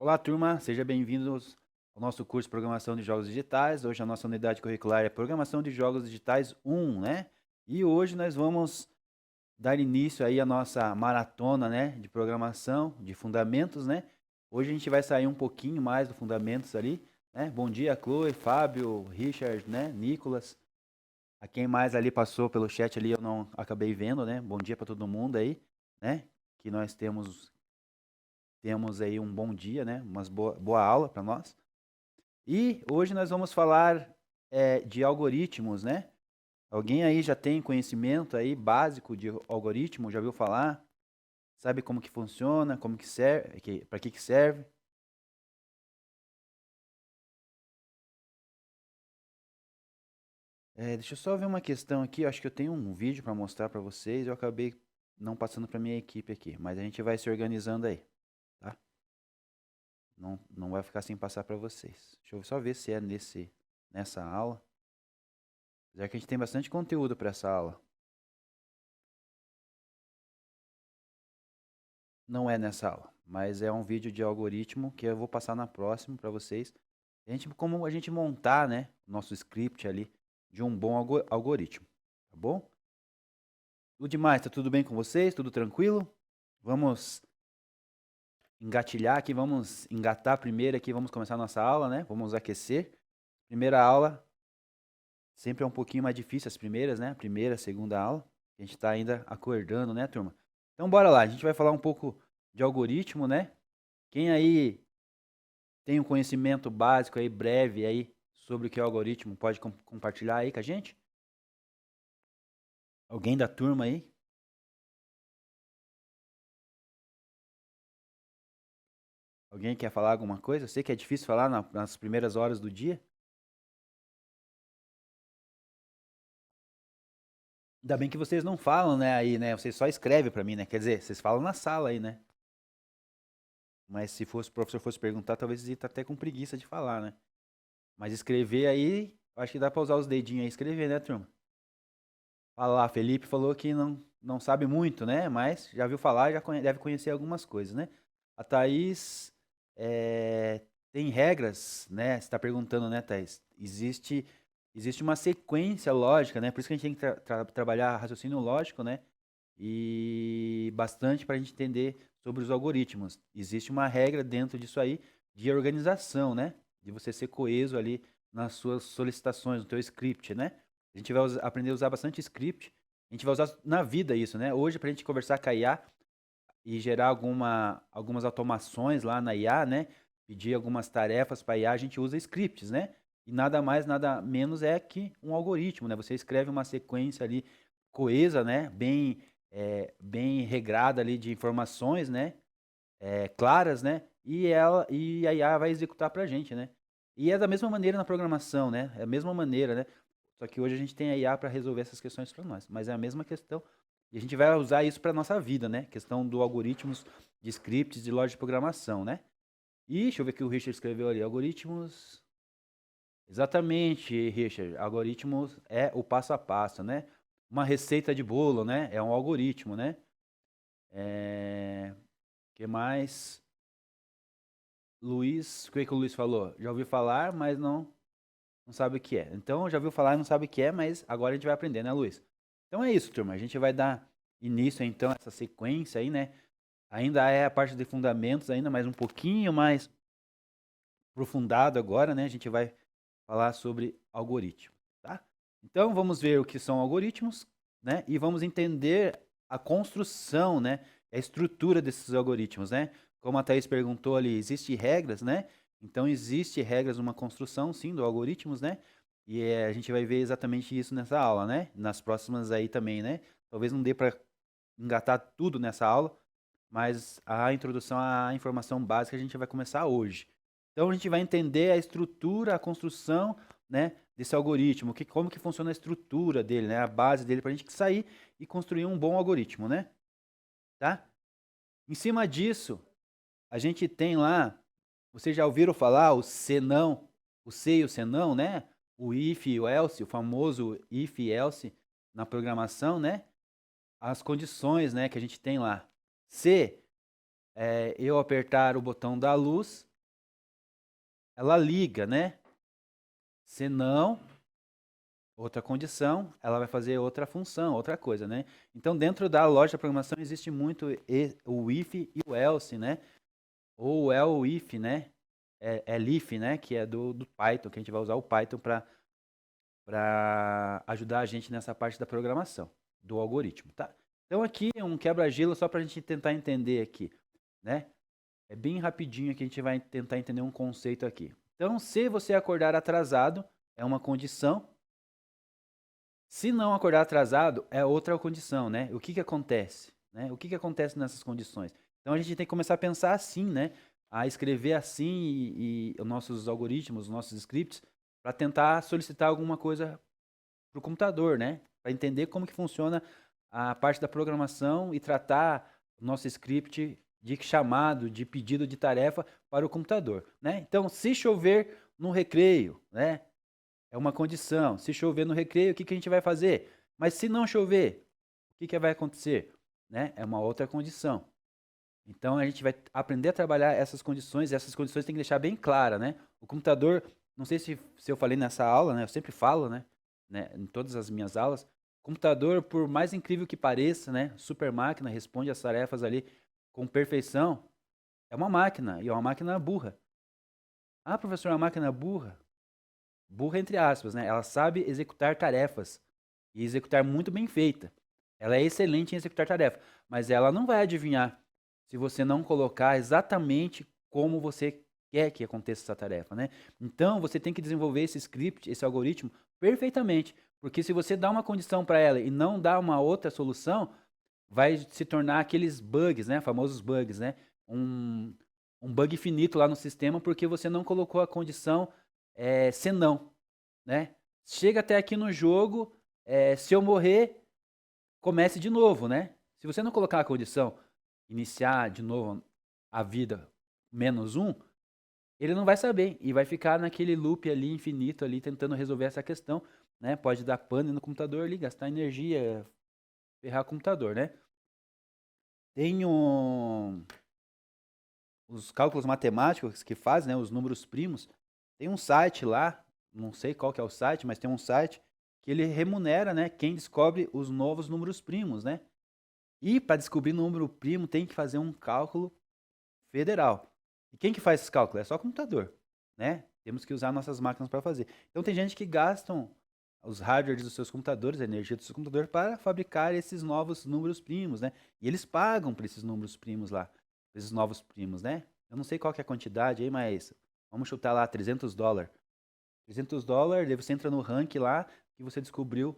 Olá, turma, sejam bem-vindos ao nosso curso de Programação de Jogos Digitais. Hoje a nossa unidade curricular é Programação de Jogos Digitais 1, né? E hoje nós vamos dar início aí à nossa maratona, né, de programação, de fundamentos, né? Hoje a gente vai sair um pouquinho mais do fundamentos ali, né? Bom dia, Chloe, Fábio, Richard, né, Nicolas. A quem mais ali passou pelo chat ali eu não acabei vendo, né? Bom dia para todo mundo aí, né? Que nós temos aí um bom dia, né? Uma boa aula para nós. E hoje nós vamos falar de algoritmos, né? Alguém aí já tem conhecimento aí básico de algoritmo? Já ouviu falar? Sabe como que funciona? Como que serve? Para que serve? Deixa eu só ver uma questão aqui. Eu acho que eu tenho um vídeo para mostrar para vocês. Eu acabei não passando para minha equipe aqui, mas a gente vai se organizando aí, tá? Não vai ficar sem passar para vocês. Deixa eu só ver se é nessa aula. Já que a gente tem bastante conteúdo para essa aula. Não é nessa aula, mas é um vídeo de algoritmo que eu vou passar na próxima para vocês. Como a gente montar, né, o nosso script ali de um bom algoritmo, tá bom? O demais, tá tudo bem com vocês? Tudo tranquilo? Vamos engatilhar aqui, vamos engatar primeiro aqui, vamos começar a nossa aula, né? Vamos aquecer. Primeira aula, sempre é um pouquinho mais difícil as primeiras, né? Primeira, segunda aula. A gente está ainda acordando, né, turma? Então bora lá, a gente vai falar um pouco de algoritmo, né? Quem aí tem um conhecimento básico aí, breve aí, sobre o que é o algoritmo, pode compartilhar aí com a gente? Alguém da turma aí? Alguém quer falar alguma coisa? Eu sei que é difícil falar nas primeiras horas do dia. Ainda bem que vocês não falam, né, aí, né? Vocês só escrevem para mim, né? Quer dizer, vocês falam na sala aí, né? Mas se fosse, o professor fosse perguntar, talvez ele tá até com preguiça de falar, né? Mas escrever aí, acho que dá para usar os dedinhos aí e escrever, né, turma? Fala lá, Felipe falou que não sabe muito, né? Mas já viu falar, deve conhecer algumas coisas, né? A Thaís tem regras, né? Você está perguntando, né, Thaís? Existe uma sequência lógica, né? Por isso que a gente tem que trabalhar raciocínio lógico, né? E bastante para a gente entender sobre os algoritmos. Existe uma regra dentro disso aí de organização, né? De você ser coeso ali nas suas solicitações, no teu script, né? A gente vai aprender a usar bastante script. A gente vai usar na vida isso, né? Hoje, para a gente conversar com a IA e gerar algumas automações lá na IA, né? Pedir algumas tarefas para a IA, a gente usa scripts, né? E nada mais, nada menos é que um algoritmo, né? Você escreve uma sequência ali coesa, né? Bem regrada ali de informações, né? Claras, né? E a IA vai executar para a gente, né? E é da mesma maneira na programação, né? É a mesma maneira, né? Só que hoje a gente tem a IA para resolver essas questões para nós. Mas é a mesma questão. E a gente vai usar isso para nossa vida, né? Questão do algoritmos, de scripts, de lógica de programação, né? E deixa eu ver o que o Richard escreveu ali. Algoritmos. Exatamente, Richard. Algoritmos é o passo a passo, né? Uma receita de bolo, né? É um algoritmo, né? Que mais? Luiz, o que o Luiz falou? Já ouviu falar, mas não sabe o que é. Então, já ouviu falar e não sabe o que é, mas agora a gente vai aprender, né, Luiz? Então é isso, turma. A gente vai dar início, então, a essa sequência aí, né? Ainda é a parte de fundamentos, ainda mais um pouquinho mais aprofundado agora, né? A gente vai falar sobre algoritmo, tá? Então, vamos ver o que são algoritmos, né? E vamos entender a construção, né? A estrutura desses algoritmos, né? Como a Thaís perguntou ali, existem regras, né? Então, existe regras numa construção, sim, do algoritmos, né? E a gente vai ver exatamente isso nessa aula, né? Nas próximas aí também, né? Talvez não dê para engatar tudo nessa aula, mas a introdução à informação básica a gente vai começar hoje. Então a gente vai entender a estrutura, a construção, né, desse algoritmo, como que funciona a estrutura dele, né, a base dele para a gente sair e construir um bom algoritmo, né? Tá? Em cima disso, a gente tem lá, vocês já ouviram falar o senão, o se e o senão, né? O if e o else, o famoso if e else na programação, né? As condições, né, que a gente tem lá. Se eu apertar o botão da luz, ela liga, né? Se não, outra condição, ela vai fazer outra função, outra coisa, né? Então, dentro da lógica da programação existe muito o if e o else, né? Ou o if, né? Elif, né? Que é do Python, que a gente vai usar o Python para ajudar a gente nessa parte da programação, do algoritmo, tá? Então, aqui é um quebra-gelo só para a gente tentar entender aqui, né? É bem rapidinho que a gente vai tentar entender um conceito aqui. Então, se você acordar atrasado, é uma condição. Se não acordar atrasado, é outra condição, né? O que que acontece? Né? O que que acontece nessas condições? Então, a gente tem que começar a pensar assim, né? A escrever assim e os nossos algoritmos, os nossos scripts, para tentar solicitar alguma coisa para o computador, né? Para entender como que funciona a parte da programação e tratar o nosso script de chamado, de pedido de tarefa para o computador, né? Então, se chover no recreio, né? É uma condição. Se chover no recreio, o que que a gente vai fazer? Mas se não chover, o que que vai acontecer? Né? É uma outra condição. Então, a gente vai aprender a trabalhar essas condições, e essas condições tem que deixar bem clara, né? O computador, não sei se eu falei nessa aula, né? Eu sempre falo, né? Em todas as minhas aulas, computador, por mais incrível que pareça, né? Super máquina, responde as tarefas ali com perfeição, é uma máquina, e é uma máquina burra. Ah, professor, é uma máquina burra? Burra entre aspas, né? Ela sabe executar tarefas e executar muito bem feita. Ela é excelente em executar tarefa, mas ela não vai adivinhar se você não colocar exatamente como você quer que aconteça essa tarefa, né? Então, você tem que desenvolver esse script, esse algoritmo perfeitamente, porque se você dá uma condição para ela e não dá uma outra solução, vai se tornar aqueles bugs, né? Famosos bugs, né? Um, um bug finito lá no sistema porque você não colocou a condição senão, né? Chega até aqui no jogo, se eu morrer, comece de novo, né? Se você não colocar a condição iniciar de novo a vida menos um, ele não vai saber e vai ficar naquele loop ali infinito ali tentando resolver essa questão, né? Pode dar pane no computador ali, gastar energia, ferrar o computador, né? Tem os cálculos matemáticos que fazem, né, os números primos. Tem um site lá, não sei qual que é o site, mas tem um site que ele remunera, né, quem descobre os novos números primos, né? E para descobrir número primo tem que fazer um cálculo federal. E quem que faz esse cálculo? É só computador, né? Temos que usar nossas máquinas para fazer. Então tem gente que gastam os hardwares dos seus computadores, a energia do seu computador para fabricar esses novos números primos, né? E eles pagam por esses números primos lá, esses novos primos, né? Eu não sei qual que é a quantidade aí, mas vamos chutar lá $300. $300, daí você entra no rank lá que você descobriu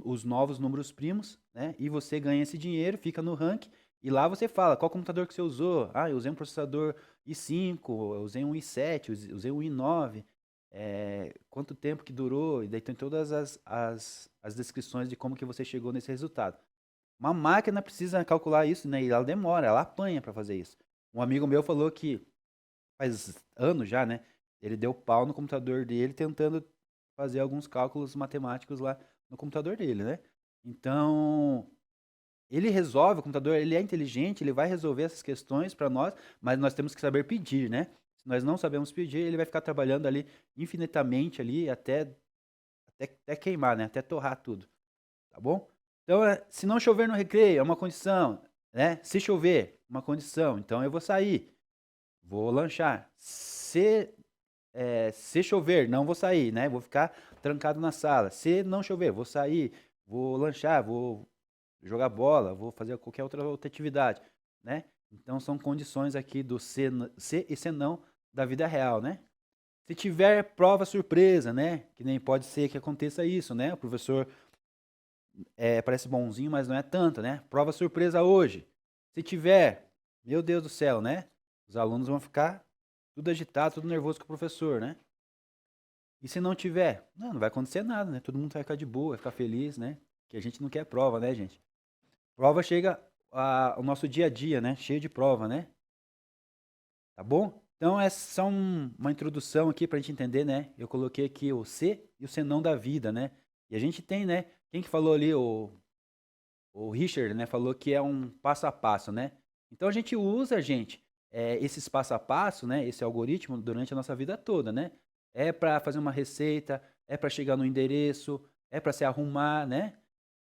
os novos números primos, né? E você ganha esse dinheiro, fica no rank e lá você fala qual computador que você usou. Ah, eu usei um processador i5, eu usei um i7, eu usei um i9. Quanto tempo que durou, e daí tem todas as descrições de como que você chegou nesse resultado. Uma máquina precisa calcular isso, né? E ela demora, ela apanha para fazer isso. Um amigo meu falou que faz anos já, né? Ele deu pau no computador dele tentando fazer alguns cálculos matemáticos lá no computador dele, né? Então, ele resolve, o computador, ele é inteligente, ele vai resolver essas questões para nós, mas nós temos que saber pedir, né? Se nós não sabemos pedir, ele vai ficar trabalhando ali infinitamente ali até queimar, né? Até torrar tudo, tá bom? Então, se não chover no recreio, é uma condição, né? Se chover, uma condição, então eu vou sair, vou lanchar. Se chover, não vou sair, né? Vou ficar trancado na sala. Se não chover, vou sair, vou lanchar, vou jogar bola, vou fazer qualquer outra atividade, né? Então são condições aqui do se e se não da vida real, né? Se tiver prova surpresa, né? Que nem pode ser que aconteça isso, né? O professor parece bonzinho, mas não é tanto, né? Prova surpresa hoje. Se tiver, meu Deus do céu, né? Os alunos vão ficar tudo agitado, tudo nervoso com o professor, né? E se não tiver? Não vai acontecer nada, né? Todo mundo vai ficar de boa, vai ficar feliz, né? Que a gente não quer prova, né, gente? Prova chega o nosso dia a dia, né? Cheio de prova, né? Tá bom? Então, essa é só uma introdução aqui pra gente entender, né? Eu coloquei aqui o se e o senão da vida, né? E a gente tem, né? Quem que falou ali? O Richard, né? Falou que é um passo a passo, né? Então, a gente usa, gente. esses passo a passo, né, esse algoritmo durante a nossa vida toda, né? É para fazer uma receita, é para chegar no endereço, é para se arrumar, né?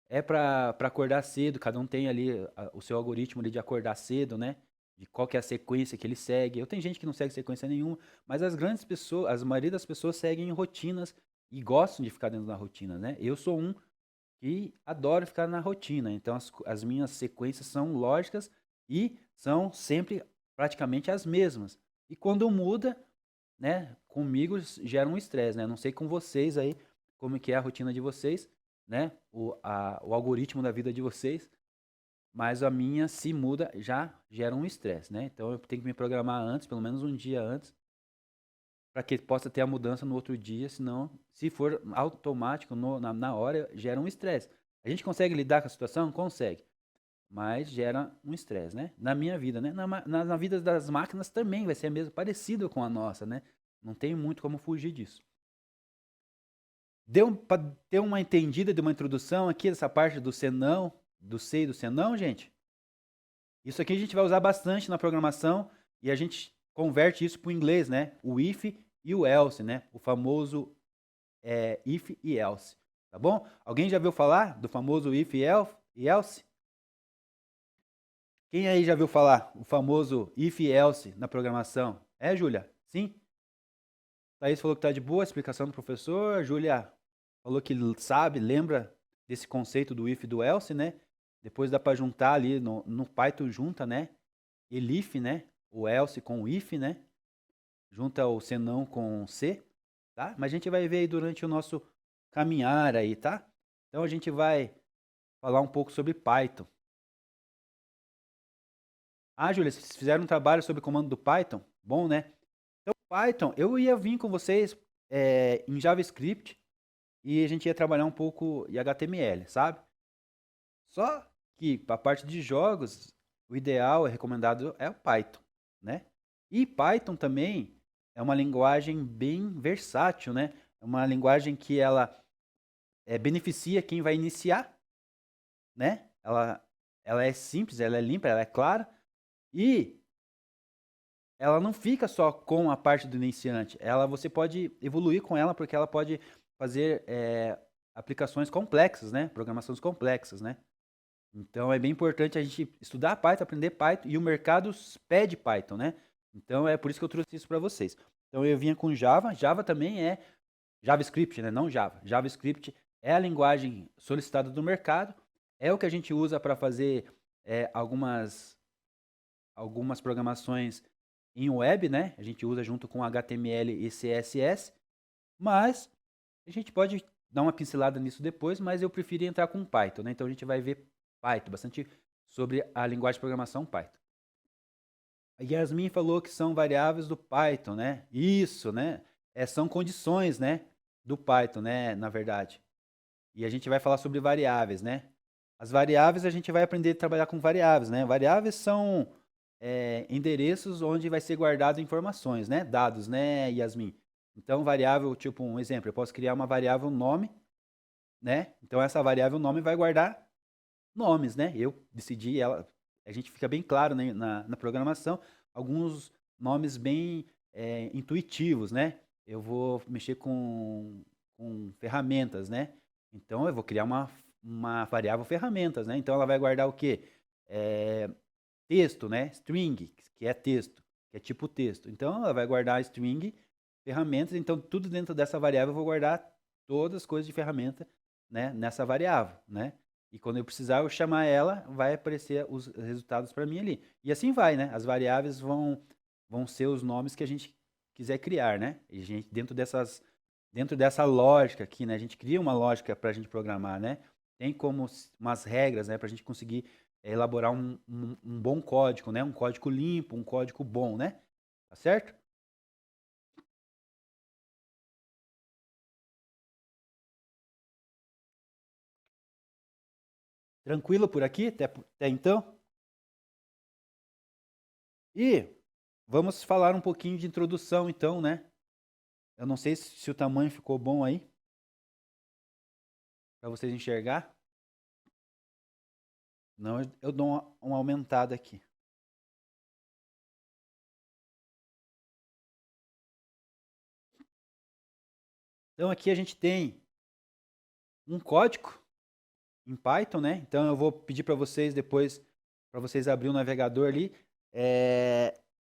É para acordar cedo, cada um tem ali o seu algoritmo ali de acordar cedo, né? De qual que é a sequência que ele segue. Eu tenho gente que não segue sequência nenhuma, mas as grandes pessoas, a maioria das pessoas seguem rotinas e gostam de ficar dentro da rotina, né? Eu sou um que adoro ficar na rotina, então as minhas sequências são lógicas e são sempre praticamente as mesmas. E quando muda, né, comigo gera um estresse, né? Não sei com vocês aí, como que é a rotina de vocês, né? O algoritmo da vida de vocês, mas a minha, se muda, já gera um estresse, né? Então eu tenho que me programar antes, pelo menos um dia antes, para que possa ter a mudança no outro dia, senão, se for automático na hora, gera um estresse. A gente consegue lidar com a situação? Consegue, mas gera um estresse, né? Na minha vida, né? Na vida das máquinas também vai ser mesmo parecido com a nossa, né? Não tem muito como fugir disso. Deu para ter uma entendida de uma introdução aqui dessa parte do senão, do se e do senão, gente? Isso aqui a gente vai usar bastante na programação e a gente converte isso para o inglês, né? O if e o else, né? O famoso if e else, tá bom? Alguém já viu falar do famoso if e else? Quem aí já viu falar o famoso if e else na programação? É, Júlia? Sim? Thaís falou que tá de boa a explicação do professor. Júlia falou que sabe, lembra desse conceito do if e do else, né? Depois dá para juntar ali no Python, junta, né? Elif, né? O else com o if, né? Junta o senão com o se, tá? Mas a gente vai ver aí durante o nosso caminhar aí, tá? Então a gente vai falar um pouco sobre Python. Ah, Júlia, vocês fizeram um trabalho sobre o comando do Python? Bom, né? Então, Python, eu ia vir com vocês em JavaScript e a gente ia trabalhar um pouco em HTML, sabe? Só que para a parte de jogos, o ideal, recomendado é o Python, né? E Python também é uma linguagem bem versátil, né? É uma linguagem que ela beneficia quem vai iniciar, né? Ela é simples, ela é limpa, ela é clara e ela não fica só com a parte do iniciante. Você pode evoluir com ela porque ela pode fazer aplicações complexas, né? Programações complexas, né? Então é bem importante a gente estudar Python, aprender Python e o mercado pede Python, né? Então é por isso que eu trouxe isso para vocês. Então eu vinha com Java, Java também é JavaScript, né? Não Java. JavaScript é a linguagem solicitada do mercado, é o que a gente usa para fazer algumas programações em web, né? A gente usa junto com HTML e CSS, mas a gente pode dar uma pincelada nisso depois, mas eu prefiro entrar com Python, né? Então a gente vai ver Python, bastante sobre a linguagem de programação Python. A Yasmin falou que são variáveis do Python, né? Isso, né? São condições, né? Do Python, né? Na verdade. E a gente vai falar sobre variáveis, né? As variáveis a gente vai aprender a trabalhar com variáveis, né? Variáveis são endereços onde vai ser guardado informações, né? Dados, né, Yasmin? Então, variável, tipo um exemplo, eu posso criar uma variável nome, né? Então, essa variável nome vai guardar nomes, né? Eu decidi ela, a gente fica bem claro, né, na programação, alguns nomes bem intuitivos, né? Eu vou mexer com ferramentas, né? Então eu vou criar uma variável ferramentas, né? Então ela vai guardar o quê? Texto, né? String, que é texto, que é tipo texto. Então ela vai guardar string, ferramentas, então tudo dentro dessa variável eu vou guardar todas as coisas de ferramenta, né, nessa variável, né? E quando eu precisar eu chamar ela, vai aparecer os resultados para mim ali. E assim vai, né? As variáveis vão ser os nomes que a gente quiser criar, né? E a gente dentro dessa lógica aqui, né? A gente cria uma lógica para a gente programar, né? Tem como umas regras, né, para a gente conseguir elaborar um bom código, né? Um código limpo, um código bom, né? Tá certo? Tranquilo por aqui até então? E vamos falar um pouquinho de introdução então, né? Eu não sei se o tamanho ficou bom aí para vocês enxergar. Não, eu dou uma aumentada aqui. Então aqui a gente tem um código em Python, né? Então eu vou pedir para vocês depois, para vocês abrir o navegador ali.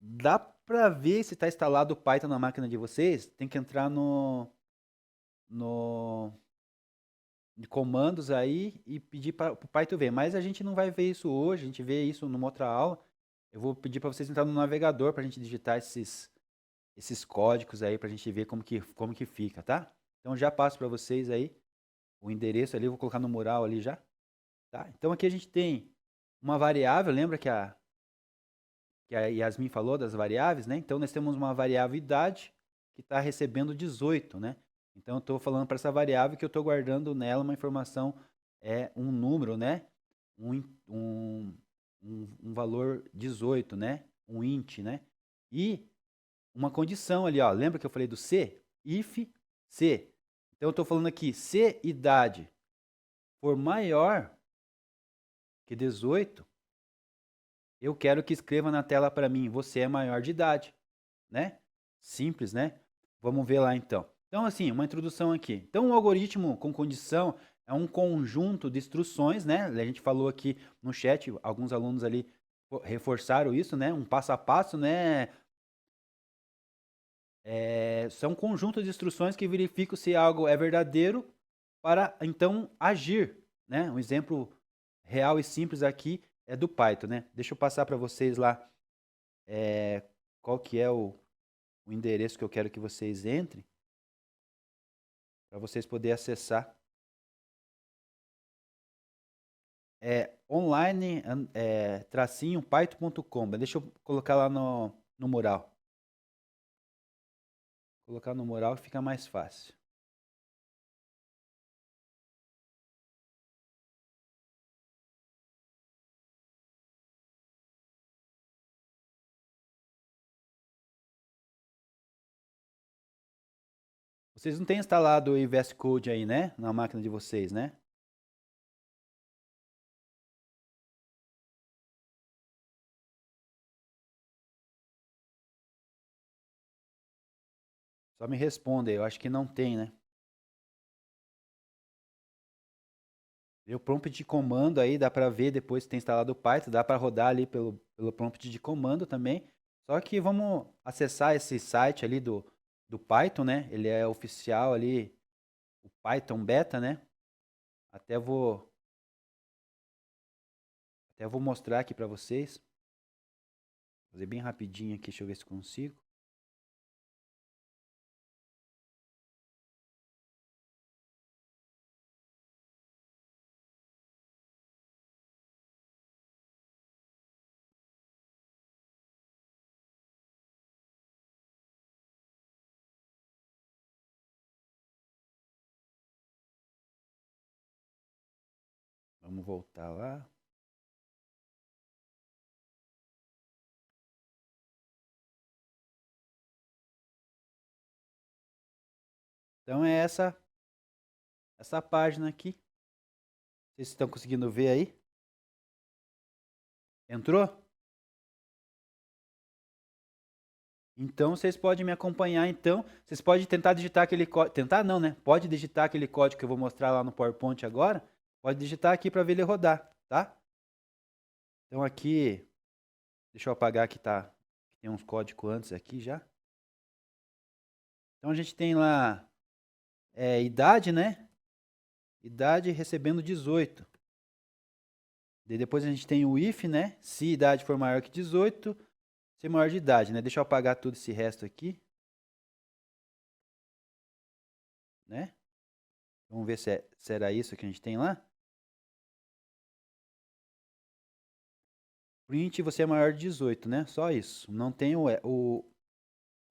Dá para ver se está instalado o Python na máquina de vocês. Tem que entrar no de comandos aí e pedir para o Python ver. Mas a gente não vai ver isso hoje, a gente vê isso numa outra aula. Eu vou pedir para vocês entrar no navegador para a gente digitar esses códigos aí para a gente ver como que fica, tá? Então já passo para vocês aí o endereço ali, eu vou colocar no mural ali já, tá? Então aqui a gente tem uma variável, lembra que a Yasmin falou das variáveis, né? Então nós temos uma variável idade que está recebendo 18, né? Então eu estou falando para essa variável que eu estou guardando nela uma informação, um número, né? Um, um, um valor 18, né? Um int, né? E uma condição ali, ó. Lembra que eu falei do se? If se. Então eu estou falando aqui, se idade for maior que 18, eu quero que escreva na tela para mim, você é maior de idade, né? Simples, né? Vamos ver lá então. Então, assim, uma introdução aqui. Então, o algoritmo com condição é um conjunto de instruções, né? A gente falou aqui no chat, alguns alunos ali reforçaram isso, né? Um passo a passo, né? São um conjunto de instruções que verificam se algo é verdadeiro para então agir, né? Um exemplo real e simples aqui é do Python, né? Deixa eu passar para vocês lá qual que é o endereço que eu quero que vocês entrem para vocês poderem acessar. Online tracinho python.com. Deixa eu colocar lá no mural. Colocar no mural fica mais fácil. Vocês não têm instalado o VS Code aí, né? Na máquina de vocês, né? Só me responda aí, eu acho que não tem, né? E o prompt de comando aí, dá para ver depois que tem instalado o Python, dá para rodar ali pelo prompt de comando também. Só que vamos acessar esse site ali do Python, né? Ele é oficial ali, o Python Beta, né? Até vou, até vou mostrar aqui para vocês. Vou fazer bem rapidinho aqui, deixa eu ver se consigo. Vamos voltar lá. Então é essa página aqui. Vocês estão conseguindo ver aí? Entrou? Então vocês podem me acompanhar. Então vocês podem tentar digitar aquele código. Tentar não, né? Pode digitar aquele código que eu vou mostrar lá no PowerPoint agora. Pode digitar aqui para ver ele rodar, tá? Então aqui, deixa eu apagar que tá. Tem uns códigos antes aqui já. Então a gente tem lá idade, né? Idade recebendo 18. Daí depois a gente tem o if, né? Se idade for maior que 18, ser maior de idade, né? Deixa eu apagar tudo esse resto aqui, né? Vamos ver se era isso que a gente tem lá. Print você é maior de 18, né? Só isso. Não tem o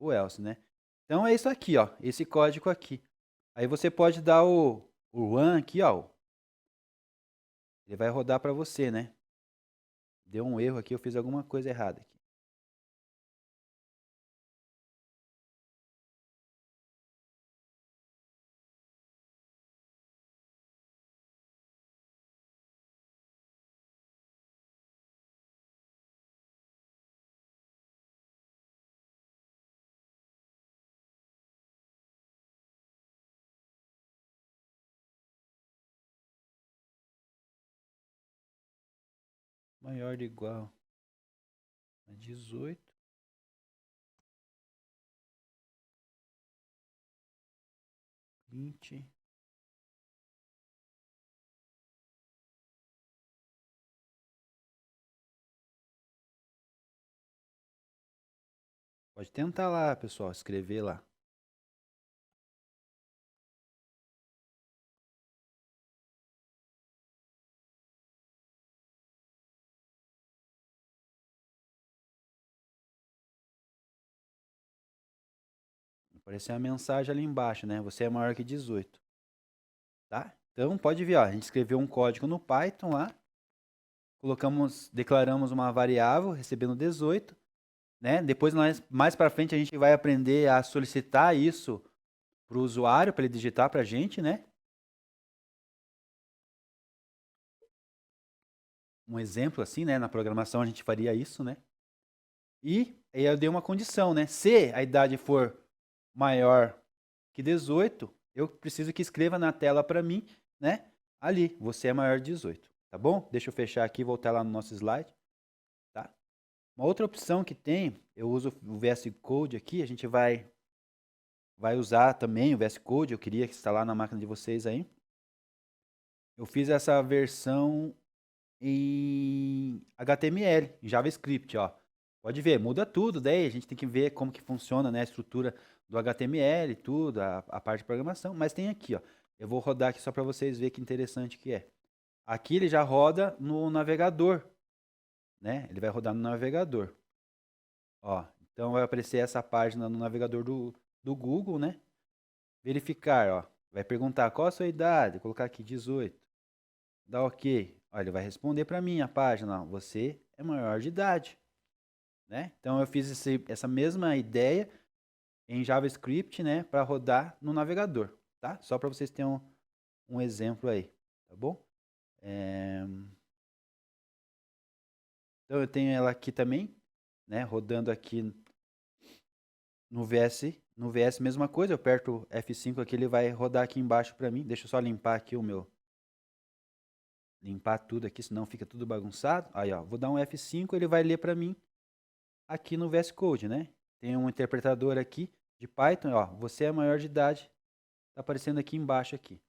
else, né? Então é isso aqui, ó. Esse código aqui. Aí você pode dar o run aqui, ó. Ele vai rodar para você, né? Deu um erro aqui, eu fiz alguma coisa errada aqui. maior ou igual a 18. 20. Pode tentar lá, pessoal, escrever lá. Vai aparecer uma mensagem ali embaixo, né? Você é maior que 18. Tá? Então pode ver, ó, a gente escreveu um código no Python lá, declaramos uma variável recebendo 18, né? Depois mais para frente a gente vai aprender a solicitar isso para o usuário para ele digitar para a gente, né? Um exemplo assim, né? Na programação a gente faria isso, né? E aí eu dei uma condição, né? Se a idade for maior que 18, eu preciso que escreva na tela para mim, né? Ali, você é maior de 18, tá bom? Deixa eu fechar aqui e voltar lá no nosso slide, tá? Uma outra opção que tem, eu uso o VS Code aqui, a gente vai usar também o VS Code, eu queria instalar na máquina de vocês aí. Eu fiz essa versão em HTML, em JavaScript, ó. Pode ver, muda tudo, daí a gente tem que ver como que funciona, né, a estrutura do HTML, tudo, a parte de programação, mas tem aqui, ó. Eu vou rodar aqui só para vocês verem que interessante que é. Aqui ele já roda no navegador, né? Ele vai rodar no navegador. Ó, então vai aparecer essa página no navegador do Google, né? Verificar, ó. Vai perguntar qual a sua idade, vou colocar aqui 18. Dá OK. Olha, ele vai responder para mim a página, ó, você é maior de idade, né? Então eu fiz essa mesma ideia em JavaScript, né, para rodar no navegador, tá? Só para vocês terem um exemplo aí, tá bom? Então eu tenho ela aqui também, né, rodando aqui no VS mesma coisa, eu aperto F5 aqui, ele vai rodar aqui embaixo para mim. Deixa eu só limpar aqui limpar tudo aqui, senão fica tudo bagunçado. Aí, ó, vou dar um F5, ele vai ler para mim aqui no VS Code, né? Tem um interpretador aqui de Python, ó, você é maior de idade, tá aparecendo aqui embaixo aqui.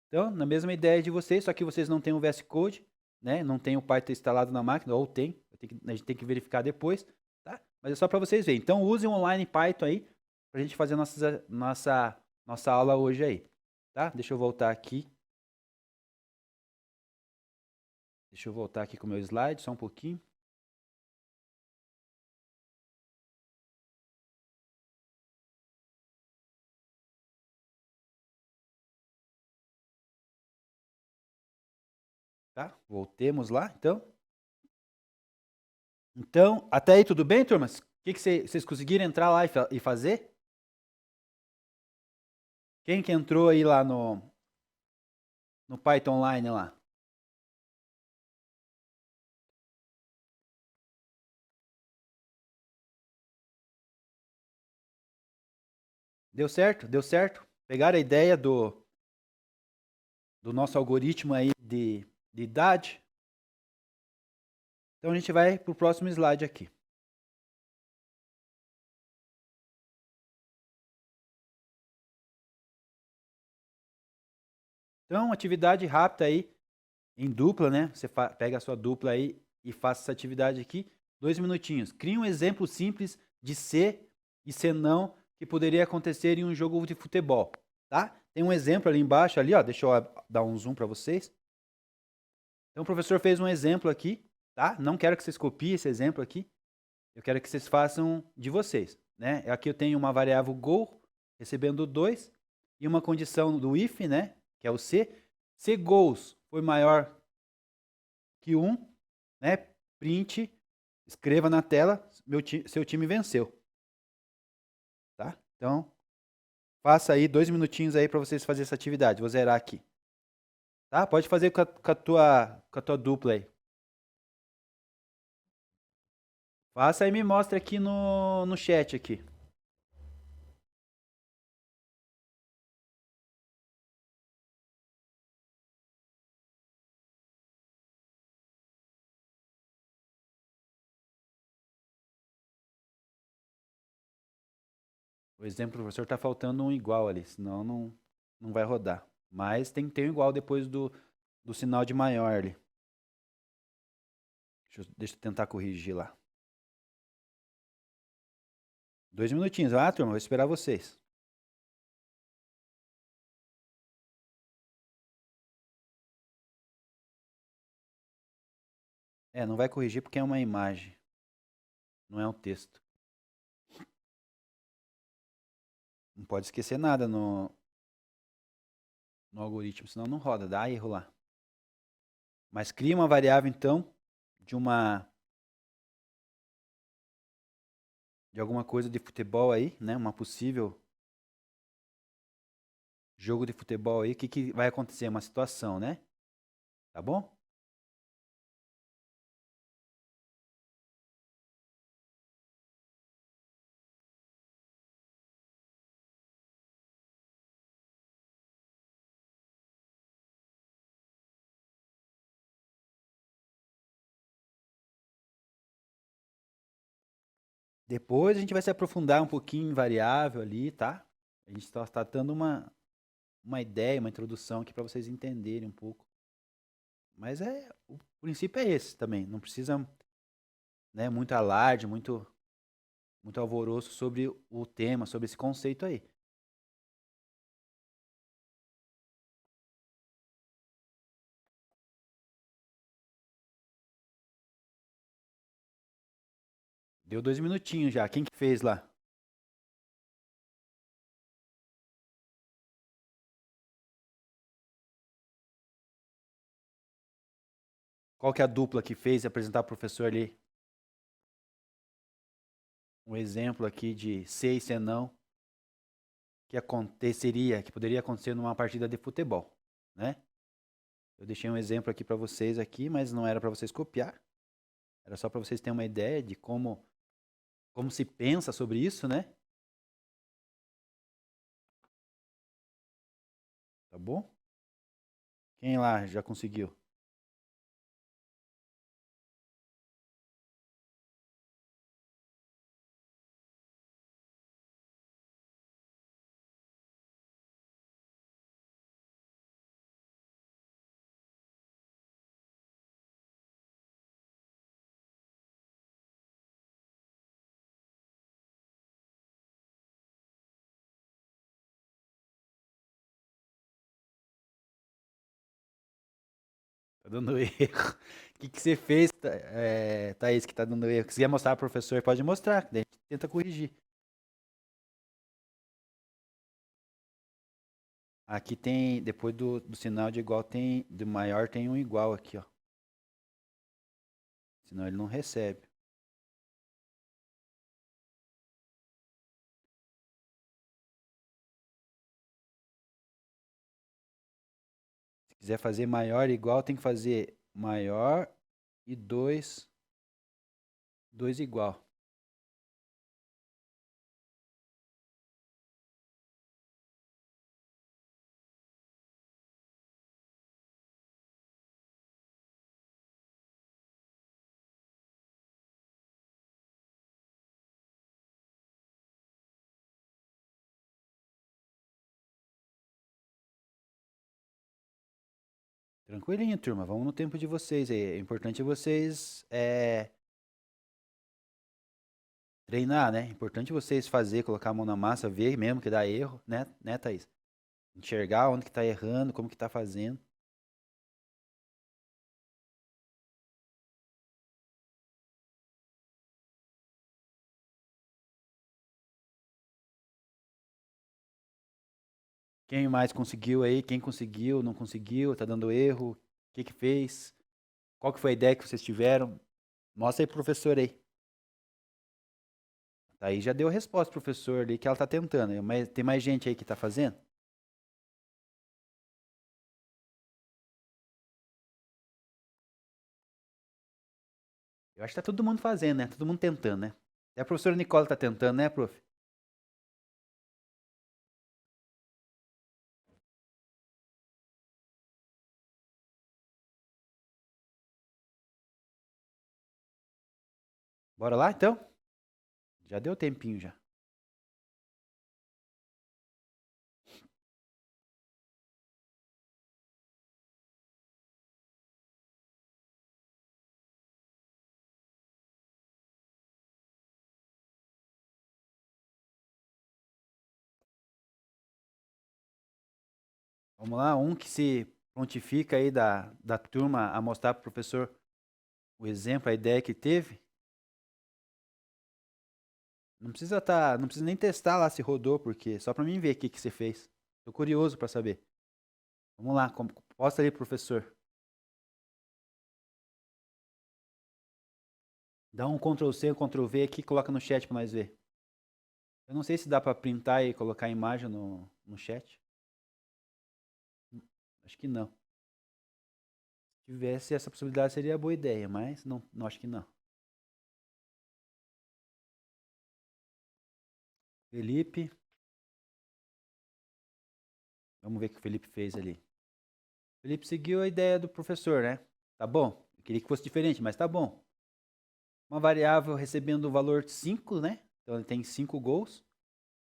Então, na mesma ideia de vocês, só que vocês não têm o VS Code, né? Não tem o Python instalado na máquina, ou tem, a gente tem que verificar depois, tá? Mas é só para vocês verem. Então, use o online Python aí, para a gente fazer nossa aula hoje aí, tá? Deixa eu voltar aqui. Deixa eu voltar aqui com o meu slide, só um pouquinho. Tá? Voltemos lá, então. Então, até aí tudo bem, turmas? O que vocês conseguiram entrar lá e fazer? Quem que entrou aí lá no Python Online lá? Deu certo? Deu certo? Pegaram a ideia do nosso algoritmo aí de idade? Então a gente vai para o próximo slide aqui. Então, atividade rápida aí, em dupla, né? Você pega a sua dupla aí e faça essa atividade aqui. 2 minutinhos. Crie um exemplo simples de ser e ser não que poderia acontecer em um jogo de futebol, tá? Tem um exemplo ali embaixo, ali, ó. Deixa eu dar um zoom para vocês. Então, o professor fez um exemplo aqui, tá? Não quero que vocês copiem esse exemplo aqui. Eu quero que vocês façam de vocês, né? Aqui eu tenho uma variável goal recebendo 2 e uma condição do if, né? Que é o C. Se goals for maior que 1, né? Print, escreva na tela, seu time venceu. Tá? Então, faça aí 2 minutinhos aí para vocês fazerem essa atividade. Vou zerar aqui. Tá? Pode fazer com a tua dupla aí. Faça e me mostre aqui no chat aqui. Por exemplo, o professor está faltando um igual ali, senão não vai rodar. Mas tem que ter um igual depois do sinal de maior ali. Deixa eu tentar corrigir lá. 2 minutinhos. Ah, turma, vou esperar vocês. É, não vai corrigir porque é uma imagem, não é um texto. Não pode esquecer nada no algoritmo, senão não roda, dá erro lá. Mas cria uma variável, então, de alguma coisa de futebol aí, né? Uma possível jogo de futebol aí. O que vai acontecer? Uma situação, né? Tá bom? Depois a gente vai se aprofundar um pouquinho em variável ali, tá? A gente está dando uma ideia, uma introdução aqui para vocês entenderem um pouco. Mas o princípio é esse também. Não precisa, né, muito alarde, muito alvoroço sobre o tema, sobre esse conceito aí. Deu 2 minutinhos já. Quem que fez lá? Qual que é a dupla que fez apresentar o professor ali? Um exemplo aqui de sei, se não, que aconteceria, que poderia acontecer numa partida de futebol, né? Eu deixei um exemplo aqui para vocês aqui, mas não era para vocês copiar. Era só para vocês terem uma ideia de como se pensa sobre isso, né? Tá bom? Quem lá já conseguiu? Tá dando erro. O que você fez, Thaís, que tá dando erro? Se quiser mostrar pro professor, pode mostrar, daí a gente tenta corrigir. Aqui tem, depois do sinal de igual, do maior tem um igual aqui, ó. Senão ele não recebe. Se quiser fazer maior e igual, tem que fazer maior e dois igual. Tranquilinho, turma. Vamos no tempo de vocês aí. É importante vocês treinar, né? É importante vocês fazer, colocar a mão na massa, ver mesmo que dá erro, né, Thaís? Enxergar onde que tá errando, como que tá fazendo. Quem mais conseguiu aí? Quem conseguiu, não conseguiu, tá dando erro? O que que fez? Qual que foi a ideia que vocês tiveram? Mostra aí pro professor aí. Aí já deu a resposta pro professor ali que ela tá tentando. Mas tem mais gente aí que tá fazendo? Eu acho que tá todo mundo fazendo, né? Todo mundo tentando, né? Até a professora Nicola tá tentando, né, prof? Bora lá, então? Já deu tempinho já. Vamos lá, um que se prontifica aí da turma a mostrar para o professor o exemplo, a ideia que teve. Não precisa nem testar lá se rodou, porque só para mim ver o que você fez. Tô curioso para saber. Vamos lá, posta aí, professor. Dá um Ctrl C, um Ctrl V aqui e coloca no chat para nós ver. Eu não sei se dá para printar e colocar a imagem no chat. Acho que não. Se tivesse essa possibilidade seria boa ideia, mas não acho que não. Felipe. Vamos ver o que o Felipe fez ali. O Felipe seguiu a ideia do professor, né? Tá bom. Eu queria que fosse diferente, mas tá bom. Uma variável recebendo o valor 5, né? Então ele tem 5 gols.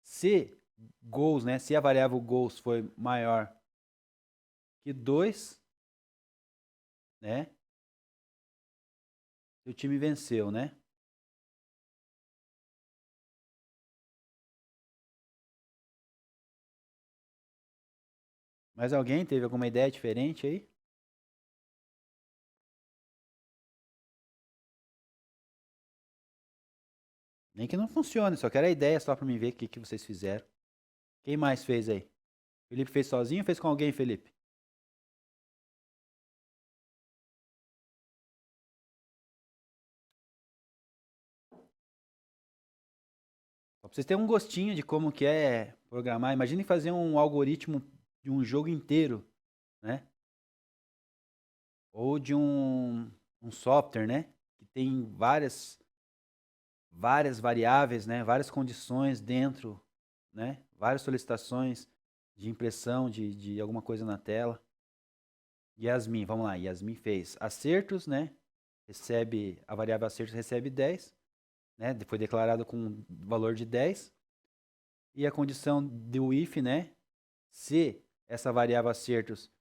Se gols, né? Se a variável gols foi maior que 2, né? O time venceu, né? Mas alguém teve alguma ideia diferente aí? Nem que não funcione, só quero a ideia só para mim ver o que vocês fizeram. Quem mais fez aí? Felipe fez sozinho ou fez com alguém, Felipe? Só pra vocês terem um gostinho de como que é programar. Imagine fazer um algoritmo de um jogo inteiro, né? Ou de um software, né? Que tem várias variáveis, né? Várias condições dentro, né? Várias solicitações de impressão de alguma coisa na tela. Yasmin, vamos lá. Yasmin fez acertos, né? A variável acertos recebe 10, né? Foi declarado com valor de 10. E a condição do if, né? Se essa variável acertos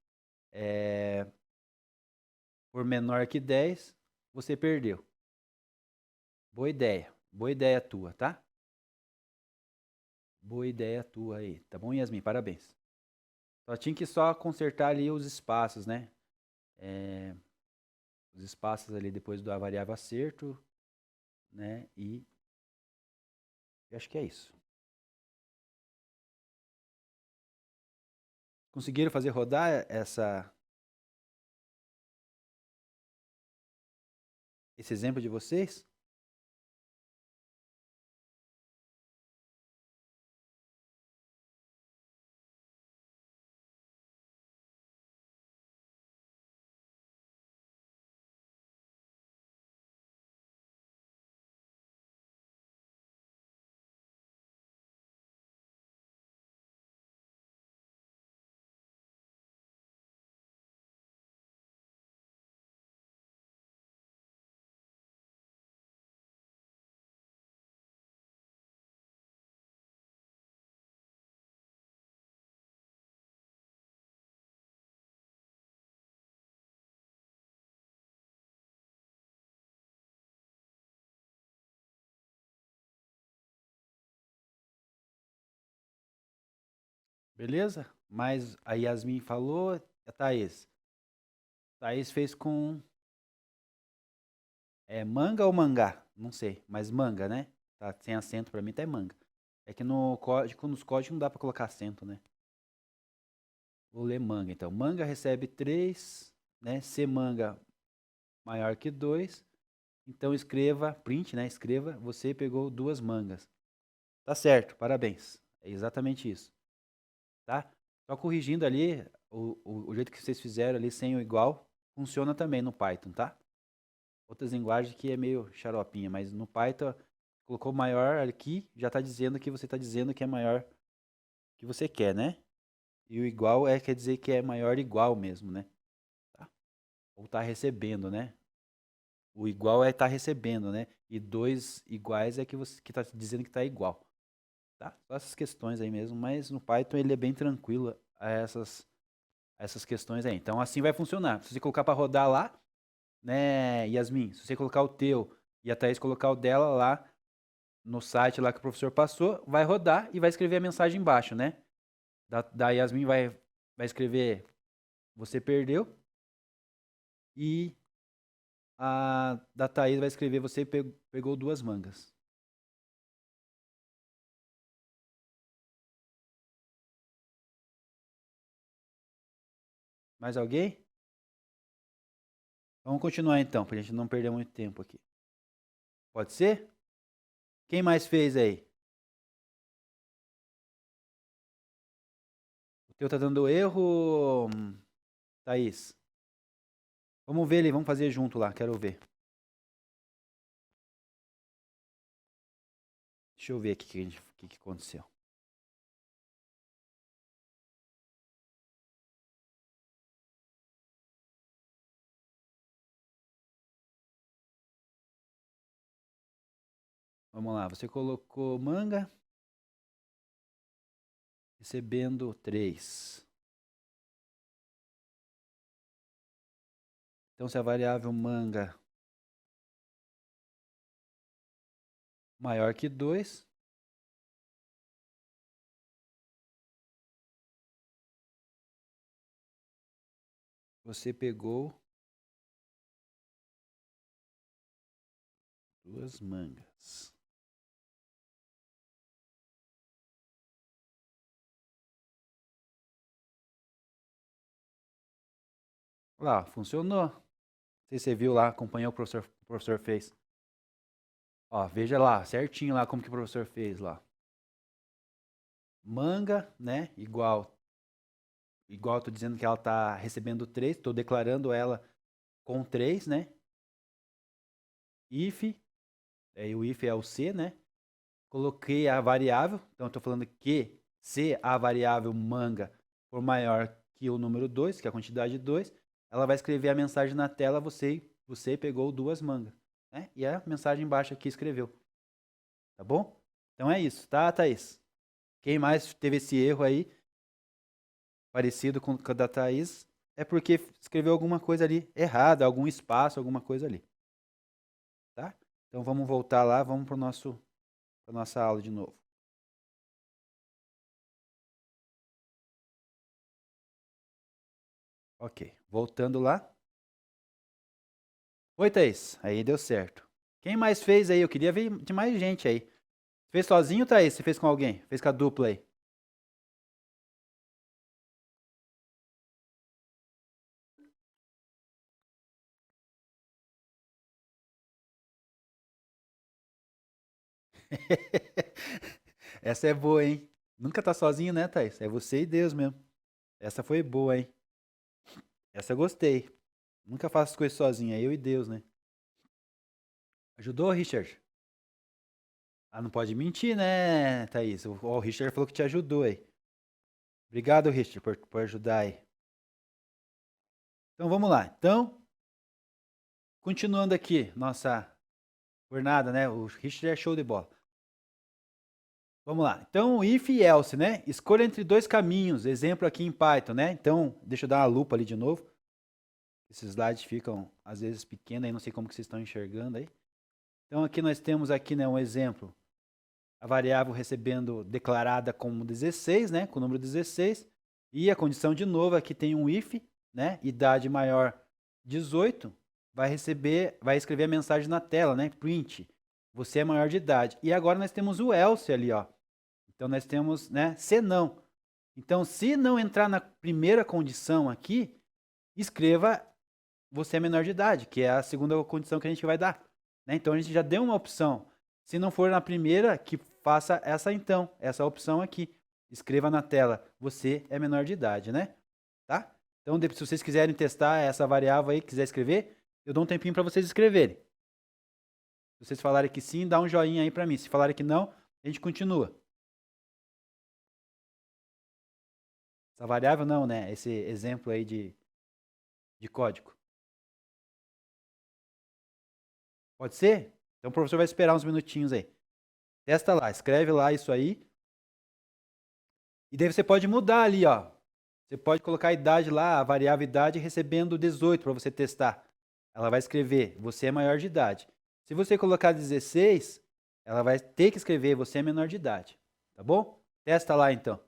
for menor que 10, você perdeu. Boa ideia. Boa ideia tua, tá? Boa ideia tua aí. Tá bom, Yasmin? Parabéns. Só tinha que só consertar ali os espaços, né? Os espaços ali depois da variável acerto, né? E eu acho que é isso. Conseguiram fazer rodar esse exemplo de vocês? Beleza? Mas a Yasmin falou, a Thaís. Thaís fez com manga ou mangá? Não sei, mas manga, né? Tá sem acento pra mim, tá manga. É que no código, nos códigos não dá pra colocar acento, né? Vou ler manga, então. Manga recebe 3, né? Se manga maior que 2. Então escreva, print, né? Escreva, você pegou 2 mangas. Tá certo, parabéns. É exatamente isso. Tá? Só corrigindo ali, o jeito que vocês fizeram ali sem o igual, funciona também no Python, tá? Outras linguagens que é meio xaropinha, mas no Python colocou maior aqui, já está dizendo que você está dizendo que é maior que você quer, né? E o igual quer dizer que é maior igual mesmo, né? Tá? Ou está recebendo, né? O igual é estar recebendo, né? E 2 iguais é que você que está dizendo que está igual, tá? Só essas questões aí mesmo, mas no Python ele é bem tranquilo a essas questões aí. Então assim vai funcionar. Se você colocar para rodar lá, né, Yasmin? Se você colocar o teu e a Thaís colocar o dela lá no site lá que o professor passou, vai rodar e vai escrever a mensagem embaixo, né? Da Yasmin vai vai escrever você perdeu. E a da Thaís vai escrever você pegou 2 mangas. Mais alguém? Vamos continuar então, pra gente não perder muito tempo aqui. Pode ser? Quem mais fez aí? O teu tá dando erro, Thaís? Vamos ver ali, vamos fazer junto lá, quero ver. Deixa eu ver aqui o que aconteceu. Vamos lá, você colocou manga, recebendo 3. Então, se a variável manga maior que 2, você pegou 2 mangas. Lá, funcionou. Não sei se você viu lá, acompanhou o professor fez. Ó, veja lá, certinho lá como que o professor fez lá. Manga, né, igual eu tô dizendo que ela tá recebendo 3, tô declarando ela com 3, né? If, o if é o C, né? Coloquei a variável, então eu tô falando que se a variável manga for maior que o número 2, que é a quantidade 2, ela vai escrever a mensagem na tela, você pegou 2 mangas, né? E a mensagem embaixo aqui escreveu. Tá bom? Então é isso, tá, Thaís? Quem mais teve esse erro aí, parecido com o da Thaís, é porque escreveu alguma coisa ali errada, algum espaço, alguma coisa ali. Tá? Então vamos voltar lá, vamos para a nossa aula de novo. Ok, voltando lá. Oi, Thaís. Aí deu certo. Quem mais fez aí? Eu queria ver de mais gente aí. Fez sozinho, Thaís? Você fez com alguém? Fez com a dupla aí? Essa é boa, hein? Nunca tá sozinho, né, Thaís? É você e Deus mesmo. Essa foi boa, hein? Essa eu gostei. Nunca faço as coisas sozinho, é eu e Deus, né? Ajudou, Richard? Ah, não pode mentir, né, Thaís? O Richard falou que te ajudou aí. Obrigado, Richard, por ajudar aí. Então vamos lá. Então, continuando aqui nossa jornada, né? O Richard é show de bola. Vamos lá. Então, if e else, né? Escolha entre 2 caminhos. Exemplo aqui em Python, né? Então, deixa eu dar uma lupa ali de novo. Esses slides ficam às vezes pequenos aí, não sei como que vocês estão enxergando aí. Então, aqui nós temos aqui, né, um exemplo. A variável recebendo declarada como 16, né? Com o número 16. E a condição de novo, aqui tem um if, né? Idade maior 18, vai escrever a mensagem na tela, né? Print. Você é maior de idade. E agora nós temos o else ali, ó. Então nós temos, né? Se não. Então, se não entrar na primeira condição aqui, escreva você é menor de idade, que é a segunda condição que a gente vai dar. Né? Então a gente já deu uma opção. Se não for na primeira, que faça essa opção aqui. Escreva na tela, você é menor de idade, né? Tá? Então, se vocês quiserem testar essa variável aí, quiser escrever, eu dou um tempinho para vocês escreverem. Se vocês falarem que sim, dá um joinha aí para mim. Se falarem que não, a gente continua. Essa variável não, né? Esse exemplo aí de código. Pode ser? Então o professor vai esperar uns minutinhos aí. Testa lá, escreve lá isso aí. E daí você pode mudar ali, ó. Você pode colocar a idade lá, a variável idade, recebendo 18 para você testar. Ela vai escrever, você é maior de idade. Se você colocar 16, ela vai ter que escrever, você é menor de idade. Tá bom? Testa lá então.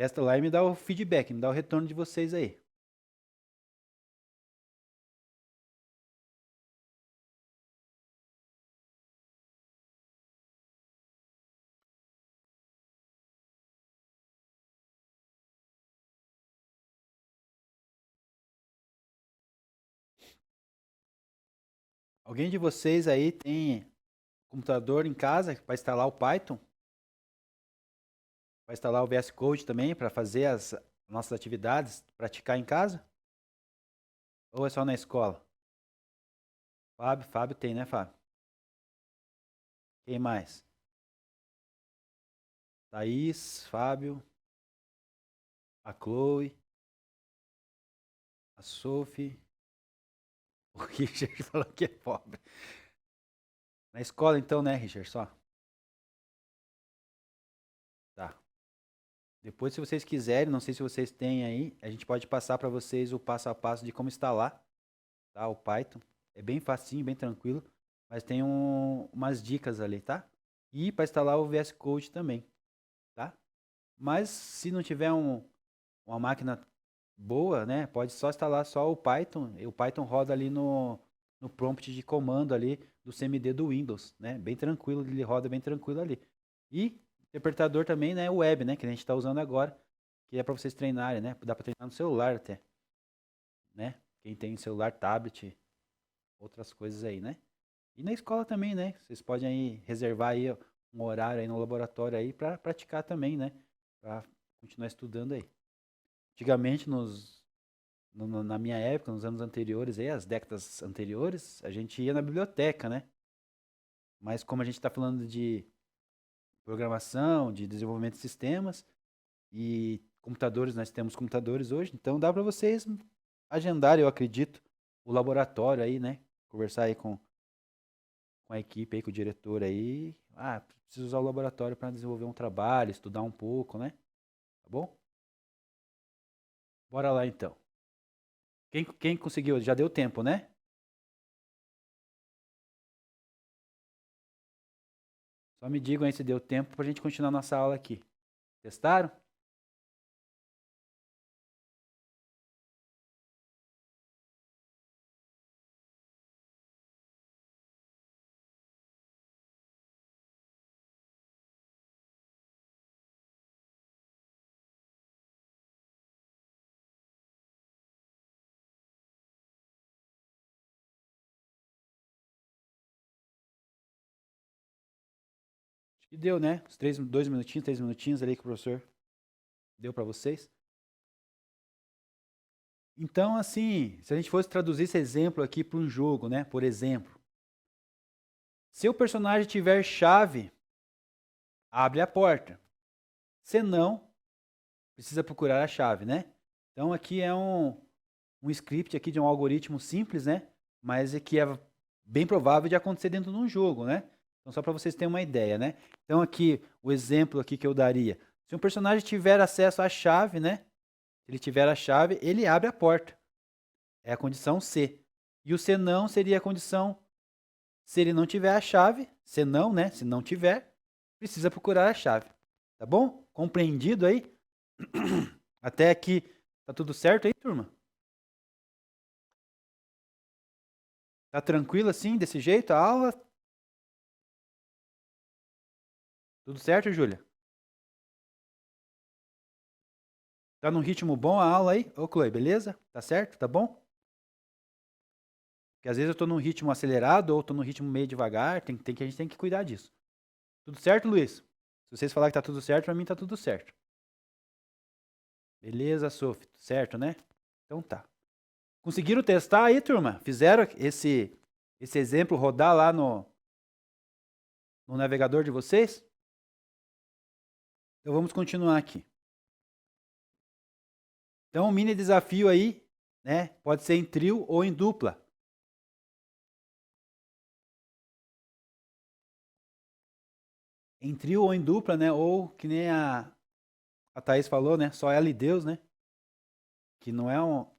Testa lá e me dá o feedback, me dá o retorno de vocês aí. Alguém de vocês aí tem computador em casa para instalar o Python? Para instalar o VS Code também, para fazer as nossas atividades, praticar em casa? Ou é só na escola? Fábio tem, né, Fábio? Quem mais? Thaís, Fábio, a Chloe, a Sophie. O Richard falou que é pobre. Na escola então, né, Richard, só? Tá. Depois, se vocês quiserem, não sei se vocês têm aí, a gente pode passar para vocês o passo a passo de como instalar, tá? O Python. É bem facinho, bem tranquilo, mas tem umas dicas ali, tá? E para instalar o VS Code também, tá? Mas se não tiver uma máquina boa, né? Pode só instalar só o Python. E o Python roda ali no prompt de comando ali do CMD do Windows, né? Bem tranquilo, ele roda bem tranquilo ali. E interpretador também, né? Web, né? Que a gente está usando agora, que é para vocês treinarem, né? Dá para treinar no celular até, né? Quem tem celular, tablet, outras coisas aí, né? E na escola também, né? Vocês podem aí reservar aí um horário aí no laboratório aí para praticar também, né? Para continuar estudando aí. Antigamente, na minha época, nos anos anteriores, aí, as décadas anteriores, a gente ia na biblioteca, né? Mas como a gente está falando de programação, de desenvolvimento de sistemas e computadores, nós temos computadores hoje, então dá para vocês agendarem, eu acredito, o laboratório aí, né? Conversar aí com a equipe aí, com o diretor aí. Ah, preciso usar o laboratório para desenvolver um trabalho, estudar um pouco, né? Tá bom? Bora lá então. Quem conseguiu? Já deu tempo, né? Só me digam aí se deu tempo para a gente continuar nossa aula aqui. Testaram? Acho que deu, né? Os 2 minutinhos, 3 minutinhos ali que o professor deu para vocês. Então, assim, se a gente fosse traduzir esse exemplo aqui para um jogo, né? Por exemplo, se o personagem tiver chave, abre a porta. Se não, precisa procurar a chave, né? Então, aqui é um script aqui de um algoritmo simples, né? Mas é que é bem provável de acontecer dentro de um jogo, né? Então, só para vocês terem uma ideia, né? Então, aqui, o exemplo aqui que eu daria. Se um personagem tiver acesso à chave, né? Se ele tiver a chave, ele abre a porta. É a condição C. E o se não seria a condição se ele não tiver a chave, se não, né? Se não tiver, precisa procurar a chave. Tá bom? Compreendido aí? Até aqui tá tudo certo aí, turma? Tá tranquilo assim, desse jeito, a aula? Tudo certo, Júlia? Tá num ritmo bom a aula aí? Ô, Chloe, beleza? Tá certo? Tá bom? Porque às vezes eu tô num ritmo acelerado ou tô num ritmo meio devagar, a gente tem que cuidar disso. Tudo certo, Luiz? Se vocês falarem que tá tudo certo, pra mim tá tudo certo. Beleza, Sophie? Certo, né? Então tá. Conseguiram testar aí, turma? Fizeram esse exemplo rodar lá no navegador de vocês? Então vamos continuar aqui. Então, um mini desafio aí, né? Pode ser em trio ou em dupla. Em trio ou em dupla, né? Ou que nem a Thaís falou, né? Só ela e Deus, né? Que não é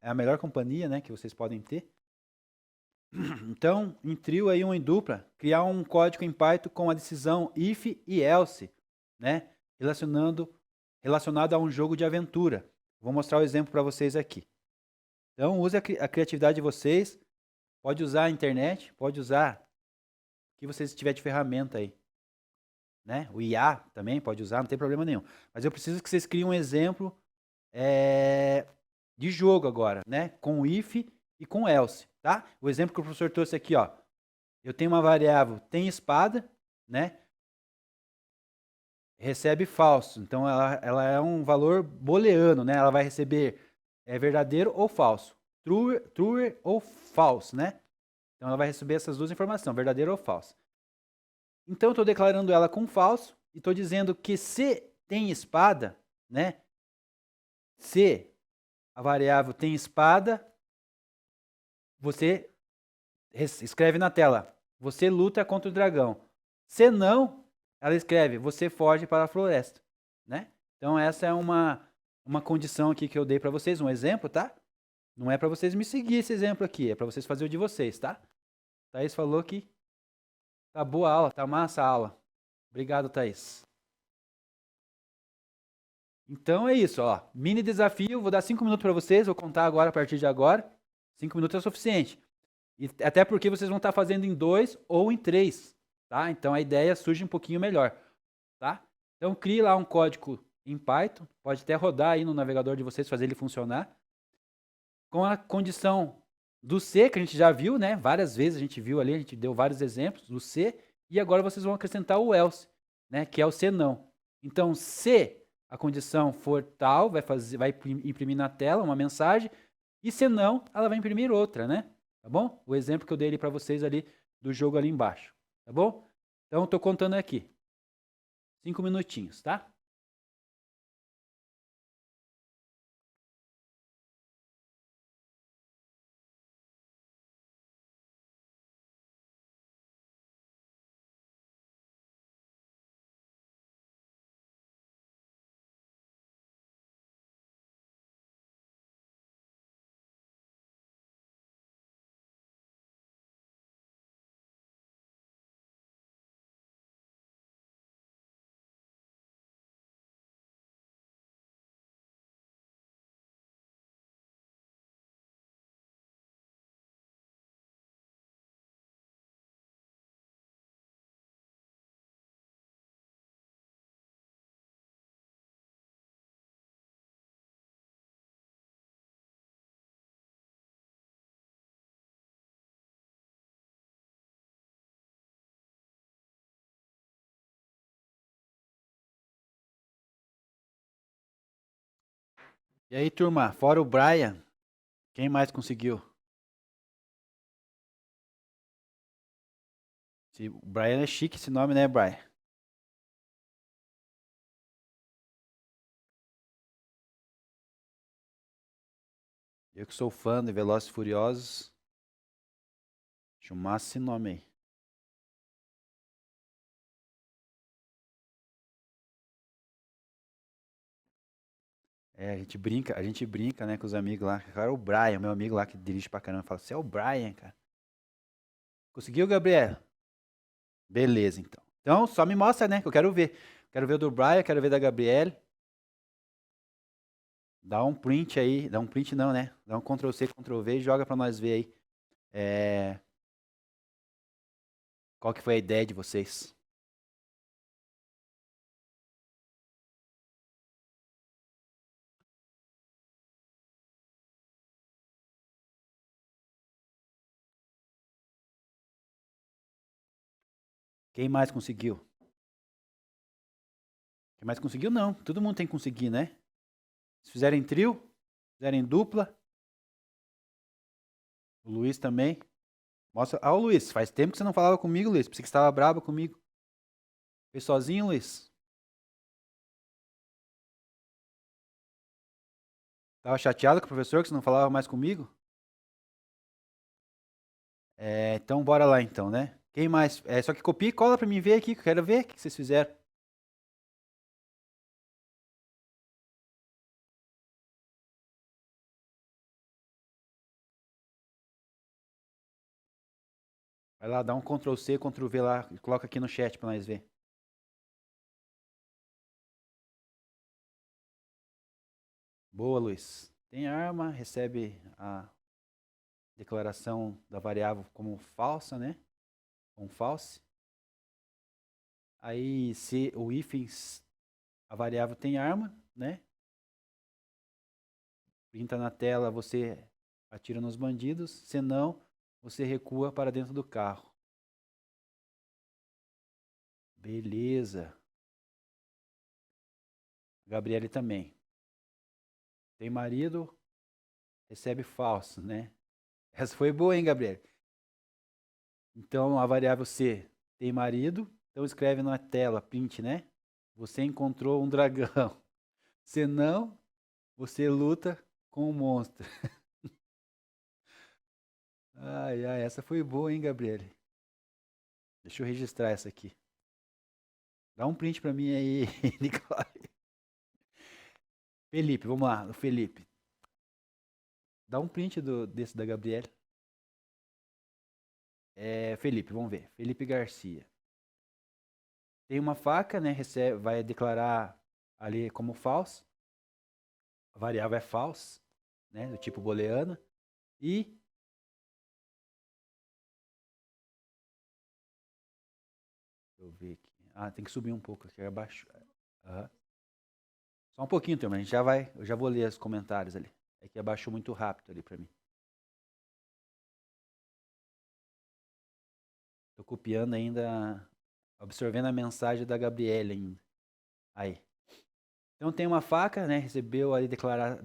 a melhor companhia, né? Que vocês podem ter. Então, em trio aí ou em dupla, criar um código em Python com a decisão if e else, né? Relacionando relacionado a um jogo de aventura. Vou mostrar o exemplo para vocês aqui. Então, use a criatividade de vocês. Pode usar a internet, pode usar o que vocês tiver de ferramenta aí. Né? O IA também pode usar, não tem problema nenhum. Mas eu preciso que vocês criem um exemplo de jogo agora, né? Com if e com else, tá? O exemplo que o professor trouxe aqui, ó. Eu tenho uma variável, tem espada, né? Recebe falso. Então, ela é um valor booleano, né? Ela vai receber verdadeiro ou falso. True ou false, né? Então, ela vai receber essas duas informações, verdadeiro ou falso. Então, eu estou declarando ela com falso e estou dizendo que se tem espada, né? Se a variável tem espada, você escreve na tela, você luta contra o dragão. Se não, ela escreve, você foge para a floresta, né? Então essa é uma condição aqui que eu dei para vocês, um exemplo, tá? Não é para vocês me seguir esse exemplo aqui, é para vocês fazer o de vocês, tá? Thaís falou que tá boa a aula, tá massa a aula. Obrigado, Thaís. Então é isso, ó. Mini desafio, vou dar 5 minutos para vocês, vou contar agora a partir de agora. 5 minutos é o suficiente. E até porque vocês vão estar fazendo em 2 ou em 3, tá? Então a ideia surge um pouquinho melhor, tá? Então crie lá um código em Python, pode até rodar aí no navegador de vocês, fazer ele funcionar. Com a condição do C, que a gente já viu, né? Várias vezes a gente viu ali, a gente deu vários exemplos do C, e agora vocês vão acrescentar o else, né? Que é o se não. Então, se a condição for tal, vai imprimir na tela uma mensagem, e se não, ela vai imprimir outra, né? Tá bom? O exemplo que eu dei ali para vocês ali do jogo ali embaixo, tá bom? Então, estou contando aqui. 5 minutinhos, tá? E aí, turma, fora o Brian, quem mais conseguiu? O Brian é chique esse nome, né, Brian? Eu que sou fã de Velozes e Furiosos. Chumasse esse nome aí. A gente brinca, né, com os amigos lá. Cara, é o Brian, meu amigo lá que dirige pra caramba, fala, você é o Brian, cara. Conseguiu, Gabriel? Beleza, então. Então, só me mostra, né, que eu quero ver. Quero ver o do Brian, quero ver da Gabriele. Dá um print aí, dá um print não, né? Dá um Ctrl C, Ctrl V e joga pra nós ver aí. Qual que foi a ideia de vocês? Quem mais conseguiu? Quem mais conseguiu? Não. Todo mundo tem que conseguir, né? Se fizerem trio, fizerem dupla. O Luiz também. Mostra. Ah, o Luiz, faz tempo que você não falava comigo, Luiz. Pensei que você estava bravo comigo. Fez sozinho, Luiz? Tava chateado com o professor que você não falava mais comigo? Então bora lá então, né? Quem mais? Só que copia e cola pra mim ver aqui, que eu quero ver o que vocês fizeram. Vai lá, dá um Ctrl C, Ctrl V lá e coloca aqui no chat pra nós ver. Boa, Luiz. Tem arma, recebe a declaração da variável como falsa, né? Com false. Aí, se o if a variável tem arma, né? Printa na tela, você atira nos bandidos. Se não, você recua para dentro do carro. Beleza. Gabriele também. Tem marido, recebe falso, né? Essa foi boa, hein, Gabriele? Então, a variável C tem marido. Então, escreve na tela, print, né? Você encontrou um dragão. Se não, você luta com um monstro. Ai, ai, essa foi boa, hein, Gabriele? Deixa eu registrar essa aqui. Dá um print pra mim aí, Nicolai. Felipe, vamos lá, o Felipe. Dá um print desse da Gabriele. Felipe, vamos ver. Felipe Garcia. Tem uma faca, né? Vai declarar ali como falso. A variável é false, né? Do tipo booleana. E deixa eu ver aqui. Tem que subir um pouco aqui abaixo. Uhum. Só um pouquinho, turma. Eu já vou ler os comentários ali. É que abaixou muito rápido ali para mim. Tô copiando ainda, absorvendo a mensagem da Gabriele ainda. Aí. Então tem uma faca, né? Recebeu ali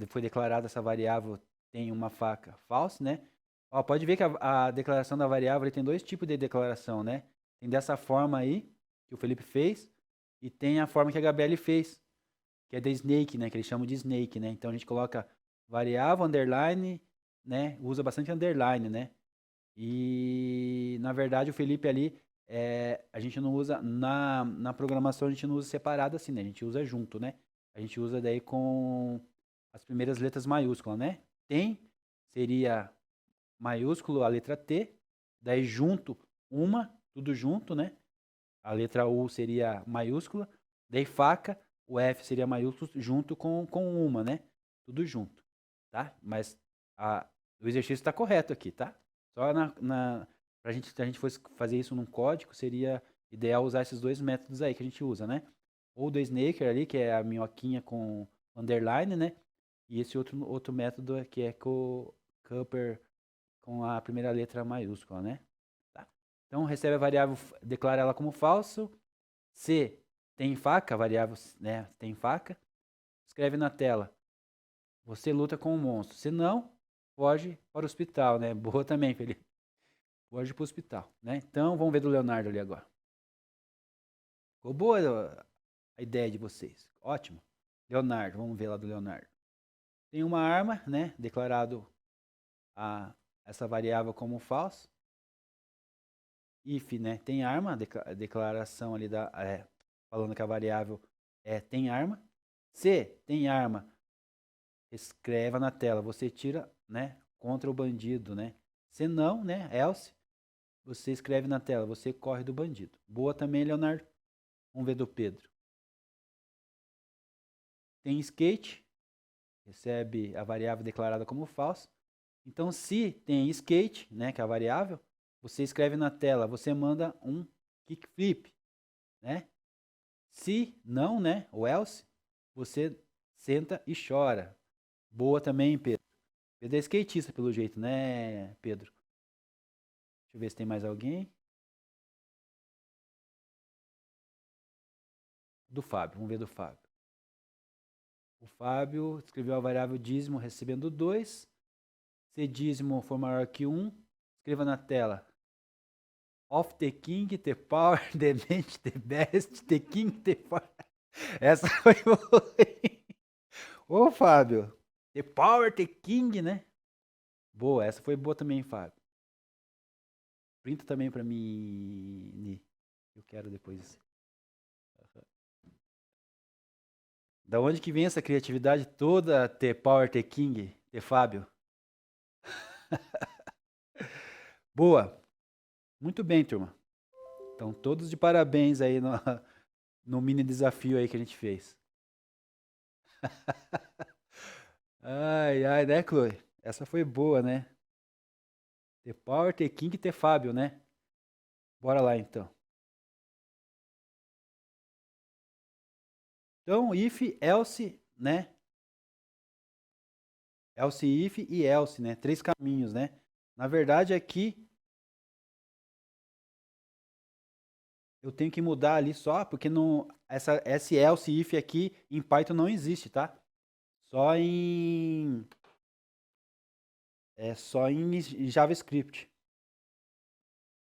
foi declarada essa variável tem uma faca false, né? Ó, pode ver que a declaração da variável tem dois tipos de declaração, né? Tem dessa forma aí que o Felipe fez e tem a forma que a Gabriele fez, que é de snake, né? Que eles chamam de snake, né? Então a gente coloca variável, underline, né? Usa bastante underline, né? E na verdade o Felipe ali, a gente não usa, na programação a gente não usa separado assim, né? A gente usa junto, né? A gente usa daí com as primeiras letras maiúsculas, né? Tem, seria maiúsculo a letra T, daí junto, tudo junto, né? A letra U seria maiúscula, daí faca, o F seria maiúsculo junto com uma, né? Tudo junto, tá? Mas o exercício está correto aqui, tá? Só pra gente, se a gente fosse fazer isso num código, seria ideal usar esses dois métodos aí que a gente usa, né? Ou do snaker ali, que é a minhoquinha com underline, né? E esse outro método que é com Cooper com a primeira letra maiúscula, né? Tá? Então, recebe a variável, declara ela como falso. Se tem faca, a variável, né, tem faca. Escreve na tela, você luta com um monstro. Se não, foge para o hospital, né? Boa também, Felipe. Foge para o hospital, né? Então, vamos ver do Leonardo ali agora. Ficou boa a ideia de vocês. Ótimo. Leonardo, vamos ver lá do Leonardo. Tem uma arma, né? Declarado essa variável como falso. If, né? Tem arma, a declaração ali falando que a variável tem arma. Se tem arma, escreva na tela, você tira, né? Contra o bandido, né? Se não, né? Else, você escreve na tela, você corre do bandido. Boa também, Leonardo. Vamos ver do Pedro. Tem skate, recebe a variável declarada como falso. Então, se tem skate, né, que é a variável, você escreve na tela, você manda um kickflip, né? Se não, né, o else, você senta e chora. Boa também, Pedro. Pedro é skatista pelo jeito, né, Pedro? Deixa eu ver se tem mais alguém. Do Fábio, vamos ver do Fábio. O Fábio escreveu a variável dízimo recebendo 2. Se dízimo for maior que 1, escreva na tela. Of the king, the power, the mente, the best, the king, the power. Essa foi boa. Ô, Fábio. The power, the king, né? Boa, essa foi boa também, Fábio. Printa também pra mim. Eu quero depois. Da onde que vem essa criatividade toda, The Power, The King, The Fábio? Boa. Muito bem, turma. Então, todos de parabéns aí no mini desafio aí que a gente fez. Ai, ai, né, Chloe? Essa foi boa, né? Ter Power, ter King e ter Fábio, né? Bora lá, então. Então, if, else, né? Else, if e else, né? Três caminhos, né? Na verdade, aqui eu tenho que mudar ali só, porque não, esse else, if aqui em Python não existe, tá? Só em, só em JavaScript.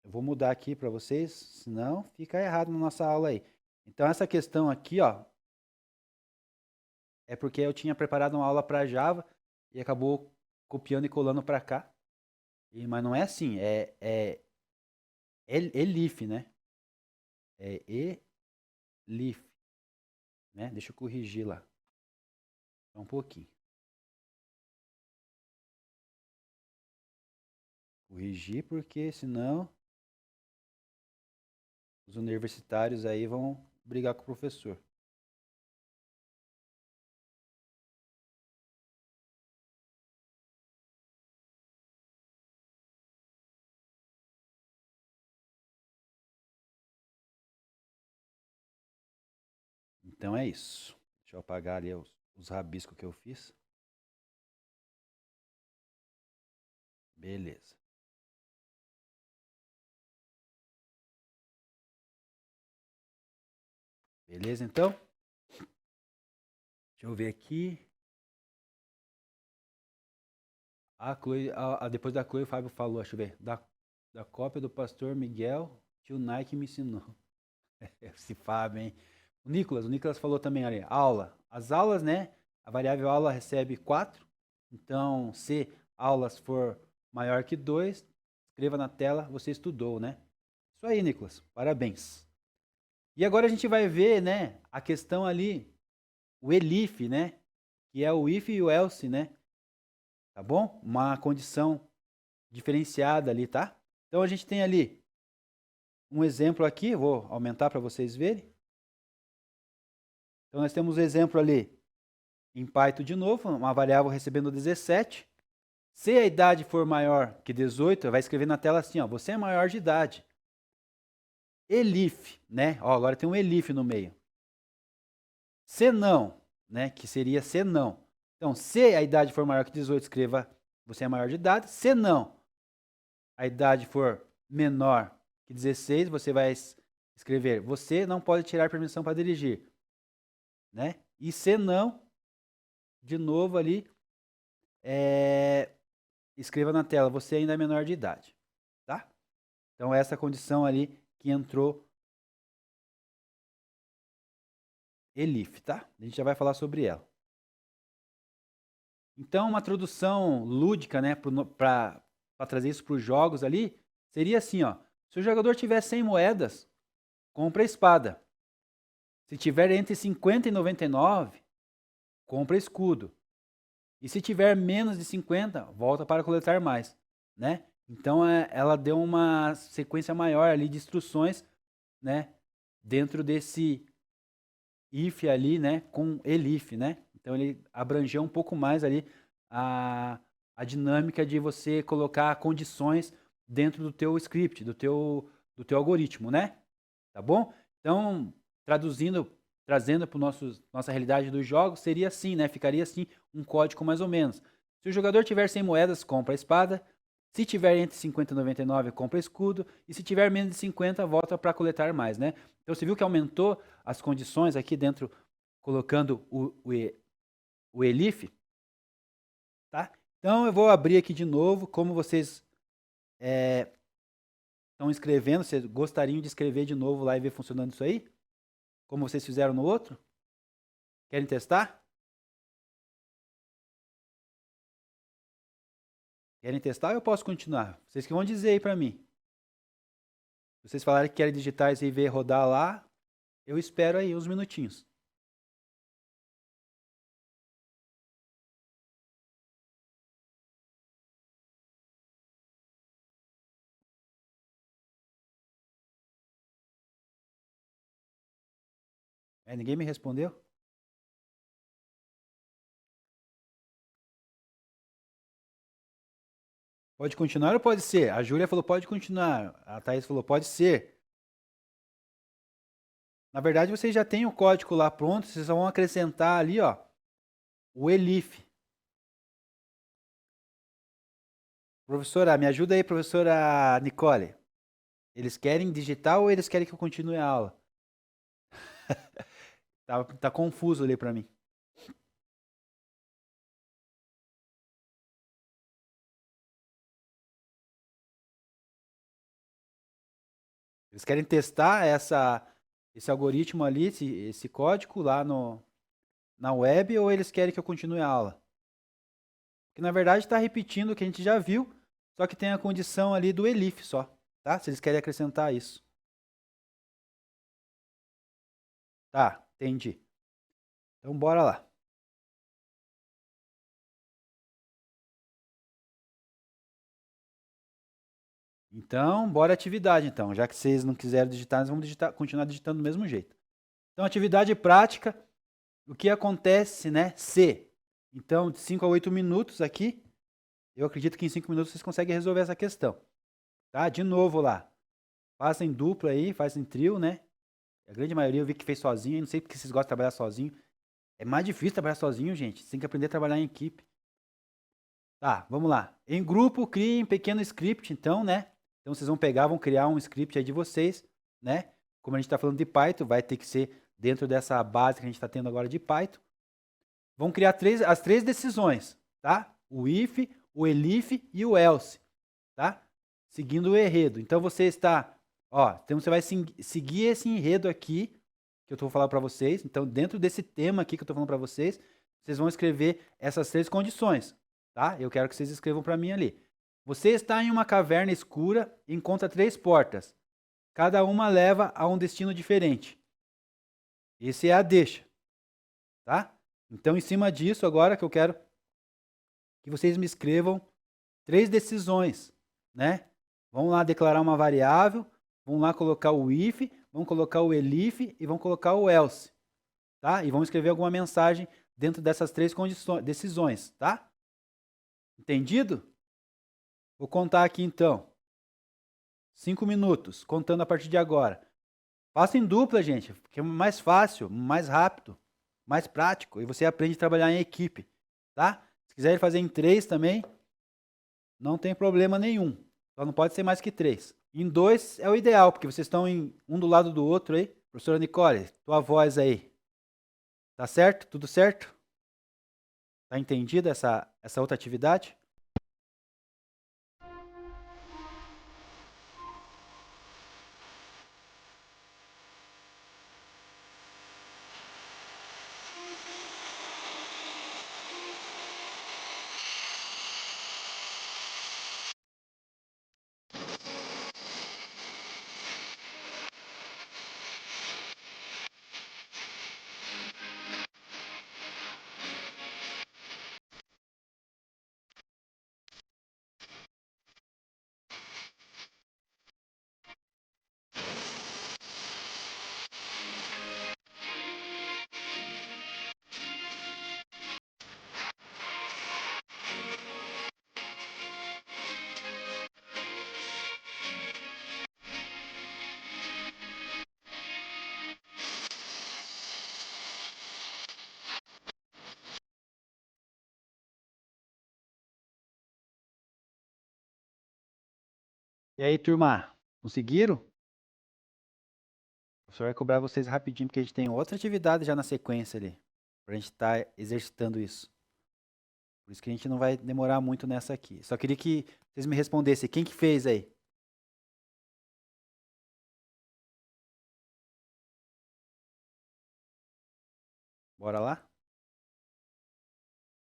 Eu vou mudar aqui para vocês, senão fica errado na nossa aula aí. Então, essa questão aqui, ó, é porque eu tinha preparado uma aula para Java e acabou copiando e colando para cá. Mas não é assim, é elif, né? É elif, né? Deixa eu corrigir lá. Só um pouquinho. Corrigir porque senão os universitários aí vão brigar com o professor. Então é isso. Deixa eu apagar ali os rabiscos que eu fiz. Beleza. Beleza, então? Deixa eu ver aqui. A Chloe, depois da Chloe, o Fábio falou, deixa eu ver. Da cópia do pastor Miguel, tio Nike me ensinou. Esse Fábio, hein? O Nicolas falou também ali, aula. As aulas, né? A variável aula recebe 4. Então, se aulas for maior que 2, escreva na tela, você estudou, né? Isso aí, Nicolas. Parabéns. E agora a gente vai ver, né, a questão ali, o elif, né? Que é o if e o else, né? Tá bom? Uma condição diferenciada ali, tá? Então a gente tem ali um exemplo aqui, vou aumentar para vocês verem. Então nós temos um exemplo ali em Python de novo, uma variável recebendo 17. Se a idade for maior que 18, vai escrever na tela assim, ó, você é maior de idade. Elif, né? Ó, agora tem um elif no meio. Se não, né? Que seria se não. Então, se a idade for maior que 18, escreva você é maior de idade. Se não, a idade for menor que 16, você vai escrever você não pode tirar permissão para dirigir, né? E se não, de novo ali, escreva na tela, você ainda é menor de idade, tá? Então essa condição ali que entrou elif, tá? A gente já vai falar sobre ela. Então uma tradução lúdica, né, para trazer isso para os jogos ali, seria assim, ó. Se o jogador tiver 100 moedas, compra a espada. Se tiver entre 50 e 99, compra escudo. E se tiver menos de 50, volta para coletar mais, né? Então ela deu uma sequência maior ali de instruções, né, dentro desse if ali, né, com elif, né? Então ele abrangeu um pouco mais ali a dinâmica de você colocar condições dentro do teu script, do teu algoritmo, né? Tá bom? Então, traduzindo, trazendo para nossa realidade dos jogos, seria assim, né? Ficaria assim um código mais ou menos. Se o jogador tiver 100 moedas, compra a espada. Se tiver entre 50 e 99, compra escudo. E se tiver menos de 50, volta para coletar mais, né? Então você viu que aumentou as condições aqui dentro, colocando o elif, tá? Então eu vou abrir aqui de novo, como vocês estão escrevendo, vocês gostariam de escrever de novo lá e ver funcionando isso aí? Como vocês fizeram no outro? Querem testar? Querem testar ou eu posso continuar? Vocês que vão dizer aí para mim. Se vocês falarem que querem digitar isso e ver rodar lá, eu espero aí uns minutinhos. Ninguém me respondeu? Pode continuar ou pode ser? A Júlia falou pode continuar. A Thaís falou pode ser. Na verdade, vocês já têm o código lá pronto, vocês só vão acrescentar ali, ó, o Elif. Professora, me ajuda aí, professora Nicole. Eles querem digitar ou eles querem que eu continue a aula? Tá confuso ali pra mim. Eles querem testar esse algoritmo ali, esse código lá na web, ou eles querem que eu continue a aula? Que na verdade está repetindo o que a gente já viu, só que tem a condição ali do Elif só, tá? Se eles querem acrescentar isso. Tá, entendi. Então bora lá. Então, bora atividade então. Já que vocês não quiseram digitar, nós vamos continuar digitando do mesmo jeito. Então, atividade prática, o que acontece, né? Se. Então, de 5 a 8 minutos aqui, eu acredito que em 5 minutos vocês conseguem resolver essa questão. Tá? De novo lá. Faça em dupla aí, faz em trio, né? A grande maioria eu vi que fez sozinho, eu não sei porque vocês gostam de trabalhar sozinho. É mais difícil trabalhar sozinho, gente. Você tem que aprender a trabalhar em equipe. Tá, vamos lá. Em grupo, criem pequeno script, então, né? Então vocês vão pegar, vão criar um script aí de vocês, né? Como a gente está falando de Python, vai ter que ser dentro dessa base que a gente está tendo agora de Python. Vão criar as três decisões, tá? O if, o elif e o else, tá? Seguindo o enredo. Então você está, ó, então você vai seguir esse enredo aqui que eu estou falando para vocês. Então dentro desse tema aqui que eu estou falando para vocês, vocês vão escrever essas três condições, tá? Eu quero que vocês escrevam para mim ali. Você está em uma caverna escura e encontra três portas. Cada uma leva a um destino diferente. Esse é a deixa, tá? Então, em cima disso, agora que eu quero que vocês me escrevam três decisões, né? Vamos lá declarar uma variável, vamos lá colocar o if, vamos colocar o elif e vamos colocar o else, tá? E vamos escrever alguma mensagem dentro dessas três decisões, tá? Entendido? Vou contar aqui então. 5 minutos, contando a partir de agora. Faça em dupla, gente, porque é mais fácil, mais rápido, mais prático e você aprende a trabalhar em equipe, tá? Se quiser fazer em três também, não tem problema nenhum. Só não pode ser mais que três. Em dois é o ideal, porque vocês estão um do lado do outro aí. Professora Nicole, tua voz aí. Tá certo? Tudo certo? Tá entendida essa outra atividade? E aí, turma? Conseguiram? O professor vai cobrar vocês rapidinho, porque a gente tem outra atividade já na sequência ali. Pra gente estar exercitando isso. Por isso que a gente não vai demorar muito nessa aqui. Só queria que vocês me respondessem. Quem que fez aí? Bora lá?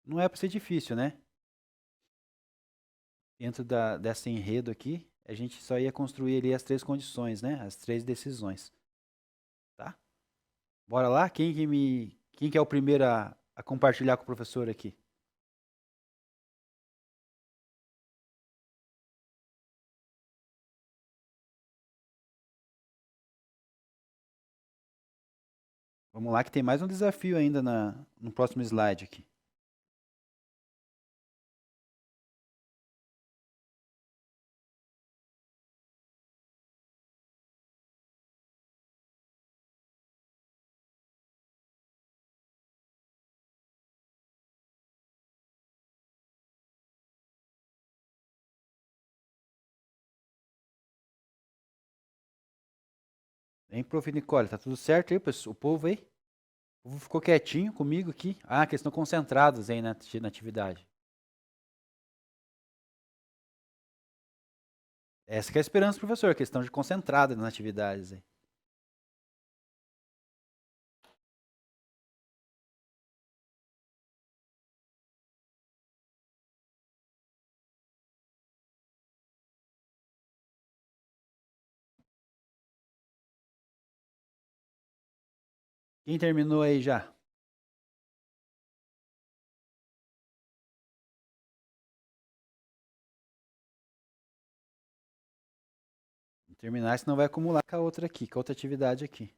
Não é para ser difícil, né? Dentro dessa enredo aqui, a gente só ia construir ali as três condições, né? As três decisões. Tá? Bora lá? Quem que é o primeiro a compartilhar com o professor aqui? Vamos lá que tem mais um desafio ainda no próximo slide aqui. Hein, prof. Nicole, tá tudo certo aí, pessoal? O povo aí? O povo ficou quietinho comigo aqui. Ah, que eles estão concentrados aí na atividade. Essa que é a esperança, professor, questão de concentrada nas atividades aí. Quem terminou aí já? Vou terminar, senão vai acumular com a outra aqui, com a outra atividade aqui.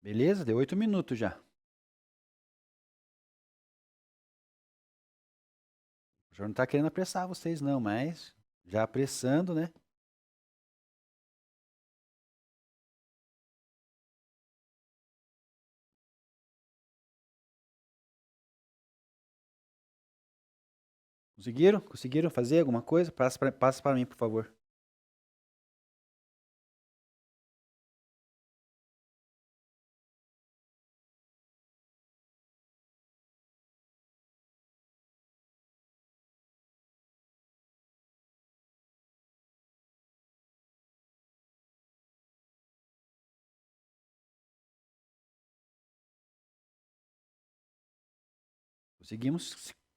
Beleza? Deu 8 minutos já. O senhor não tá querendo apressar vocês não, mas já apressando, né? Conseguiram? Conseguiram fazer alguma coisa? Passa para mim, por favor.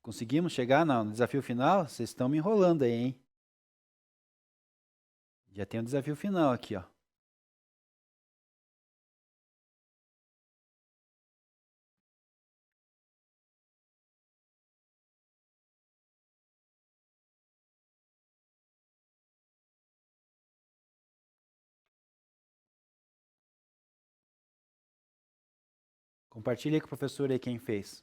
Conseguimos chegar no desafio final? Vocês estão me enrolando aí, hein? Já tem o desafio final aqui, ó. Compartilha aí com o professor aí quem fez.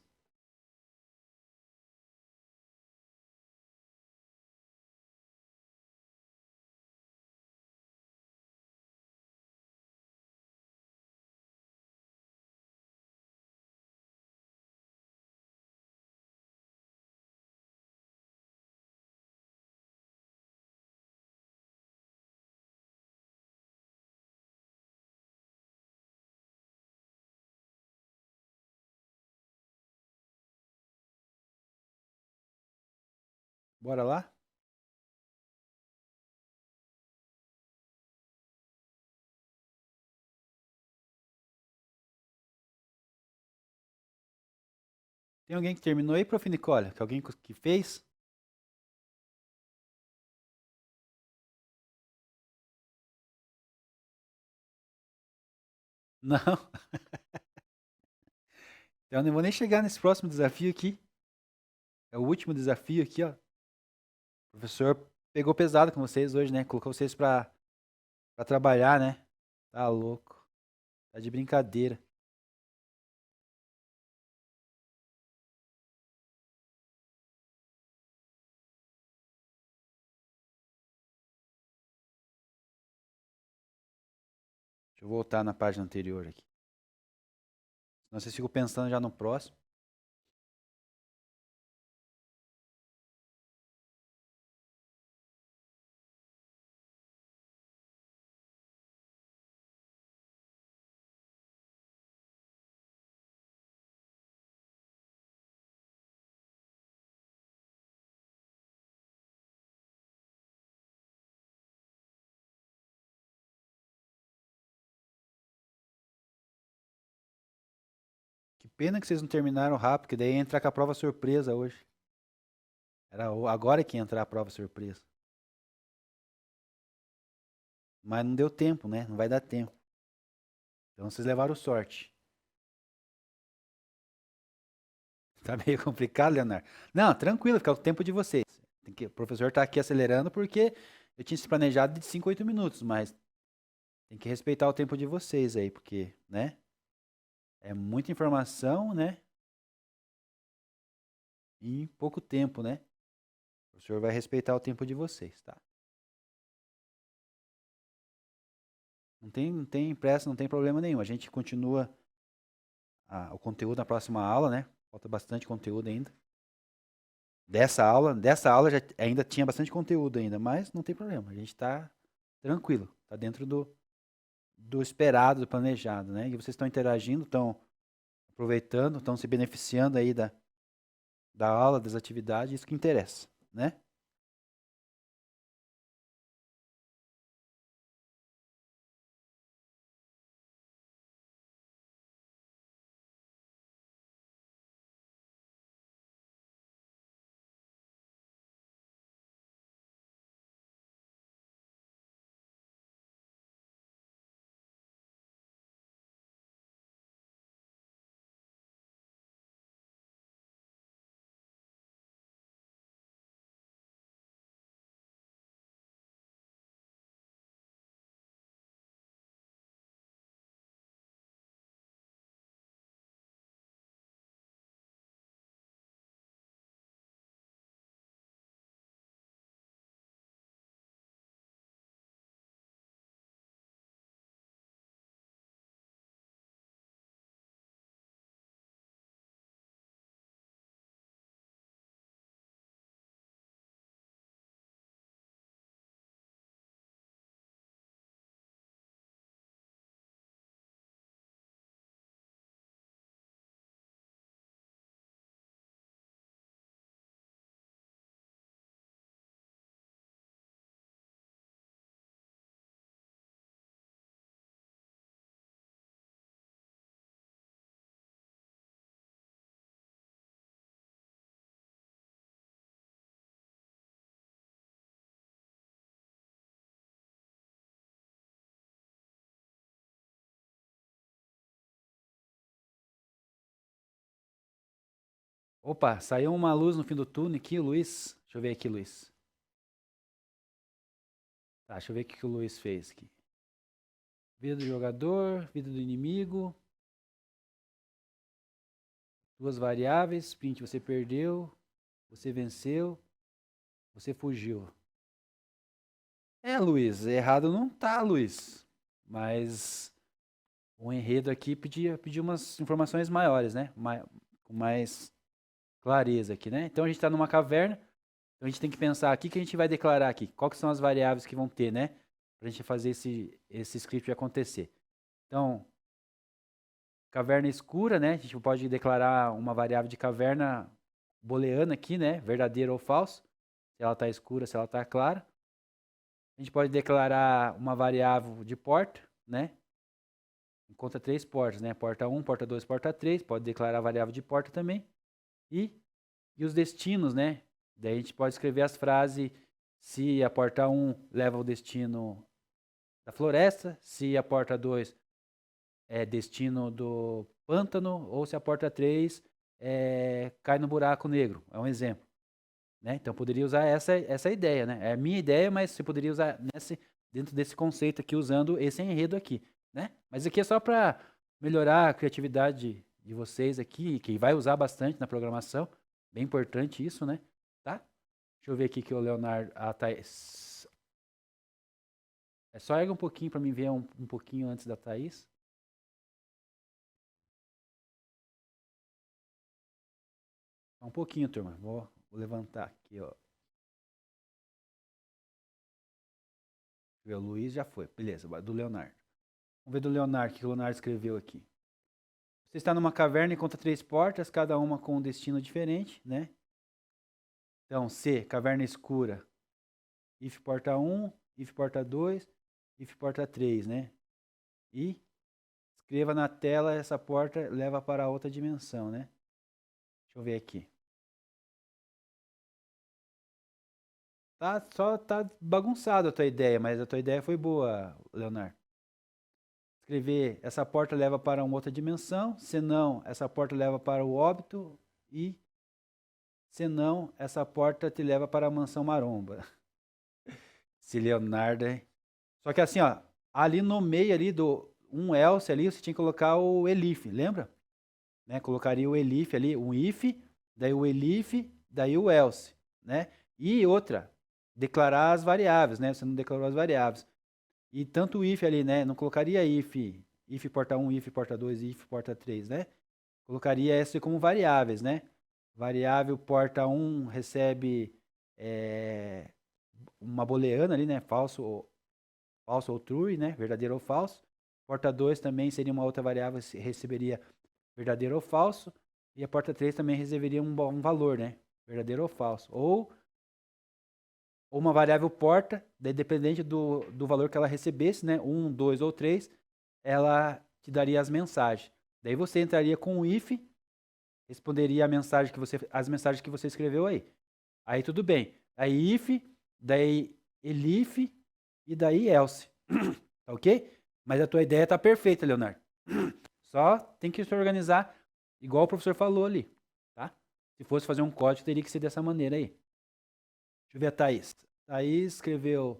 Bora lá? Tem alguém que terminou aí, prof. Nicole? Que alguém que fez? Não. Eu não vou nem chegar nesse próximo desafio aqui. É o último desafio aqui, ó. O professor pegou pesado com vocês hoje, né? Colocou vocês pra trabalhar, né? Tá louco. Tá de brincadeira. Deixa eu voltar na página anterior aqui. Senão vocês ficam pensando já no próximo. Que pena que vocês não terminaram rápido, que daí ia entrar com a prova surpresa hoje. Era agora que ia entrar a prova surpresa. Mas não deu tempo, né? Não vai dar tempo. Então vocês levaram sorte. Tá meio complicado, Leonardo? Não, tranquilo, fica o tempo de vocês. O professor tá aqui acelerando porque eu tinha se planejado de 5 a 8 minutos, mas tem que respeitar o tempo de vocês aí, porque, né? É muita informação, né? Em pouco tempo, né? O professor vai respeitar o tempo de vocês, tá? Não tem pressa, não tem problema nenhum. A gente continua o conteúdo na próxima aula, né? Falta bastante conteúdo ainda. Dessa aula já ainda tinha bastante conteúdo ainda, mas não tem problema. A gente está tranquilo, está dentro do esperado, do planejado, né? E vocês estão interagindo, estão aproveitando, estão se beneficiando aí da aula, das atividades, isso que interessa, né? Opa, saiu uma luz no fim do túnel aqui, Luiz. Deixa eu ver aqui, Luiz. Tá, deixa eu ver o que o Luiz fez aqui. Vida do jogador, vida do inimigo. Duas variáveis, sprint você perdeu, você venceu, você fugiu. Luiz, errado não tá, Luiz. Mas o enredo aqui pediu umas informações maiores, né? Com mais clareza aqui, né? Então a gente está numa caverna, então a gente tem que pensar aqui que a gente vai declarar aqui. Quais que são as variáveis que vão ter, né? Pra gente fazer esse script acontecer. Então, caverna escura, né? A gente pode declarar uma variável de caverna booleana aqui, né? Verdadeiro ou falso. Se ela está escura, se ela está clara. A gente pode declarar uma variável de porta, né? Encontra 3 portas, né? Porta 1, porta 2, porta 3. Pode declarar a variável de porta também. E os destinos, né? Daí a gente pode escrever as frases se a porta 1 leva ao destino da floresta, se a porta 2 é destino do pântano, ou se a porta 3 cai no buraco negro. É um exemplo. Né? Então, poderia usar essa ideia. Né? É a minha ideia, mas você poderia usar dentro desse conceito aqui, usando esse enredo aqui. Né? Mas aqui é só para melhorar a criatividade de vocês aqui, que vai usar bastante na programação. Bem importante isso, né? Tá? Deixa eu ver aqui que o Leonardo... Ah, Thaís... só erga um pouquinho para mim ver um pouquinho antes da Thaís. Um pouquinho, turma. Vou levantar aqui, ó. O Luiz já foi. Beleza, do Leonardo. Vamos ver do Leonardo, o que o Leonardo escreveu aqui. Você está numa caverna e encontra 3 portas, cada uma com um destino diferente, né? Então, C, caverna escura. If porta 1, if porta 2, if porta 3, né? E escreva na tela, essa porta leva para outra dimensão, né? Deixa eu ver aqui. Tá bagunçado a tua ideia, mas a tua ideia foi boa, Leonardo. Escrever, essa porta leva para uma outra dimensão, senão essa porta leva para o óbito e senão essa porta te leva para a mansão maromba. Esse Leonardo, hein? Só que assim, ó, ali no meio ali do um else ali, você tinha que colocar o elif, lembra? Né? Colocaria o elif ali, um if, daí o elif, daí o else, né? E outra, declarar as variáveis, né? Você não declarou as variáveis. E tanto o if ali, né? Não colocaria if porta 1, if porta 2, if porta 3, né? Colocaria essa como variáveis, né? Variável porta 1 recebe uma booleana ali, né? Falso ou true, né? Verdadeiro ou falso. Porta 2 também seria uma outra variável, receberia verdadeiro ou falso. E a porta 3 também receberia um valor, né? Verdadeiro ou falso. Ou uma variável porta, daí dependente do valor que ela recebesse, né? 1, 2 ou 3, ela te daria as mensagens. Daí você entraria com o if, responderia as mensagens que você escreveu aí. Aí tudo bem. Aí if, daí elif e daí else. Tá ok? Mas a tua ideia tá perfeita, Leonardo. Só tem que se organizar igual o professor falou ali, tá? Se fosse fazer um código, teria que ser dessa maneira aí. Deixa eu ver a Thaís. Thaís escreveu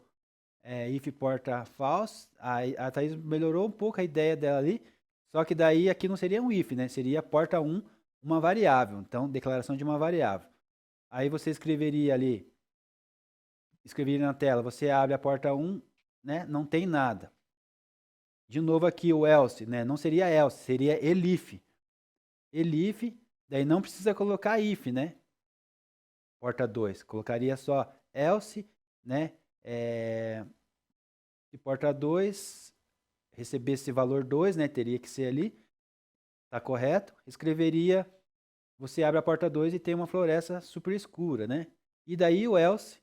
if porta false. A Thaís melhorou um pouco a ideia dela ali. Só que daí aqui não seria um if, né? Seria porta 1, uma variável. Então, declaração de uma variável. Aí você escreveria na tela, você abre a porta 1, né? Não tem nada. De novo aqui o else, né? Não seria else, seria elif. Elif, daí não precisa colocar if, né? Porta 2. Colocaria só else, né? Se porta 2 recebesse valor 2, né? Teria que ser ali. Tá correto? Escreveria, você abre a porta 2 e tem uma floresta super escura, né? E daí o else,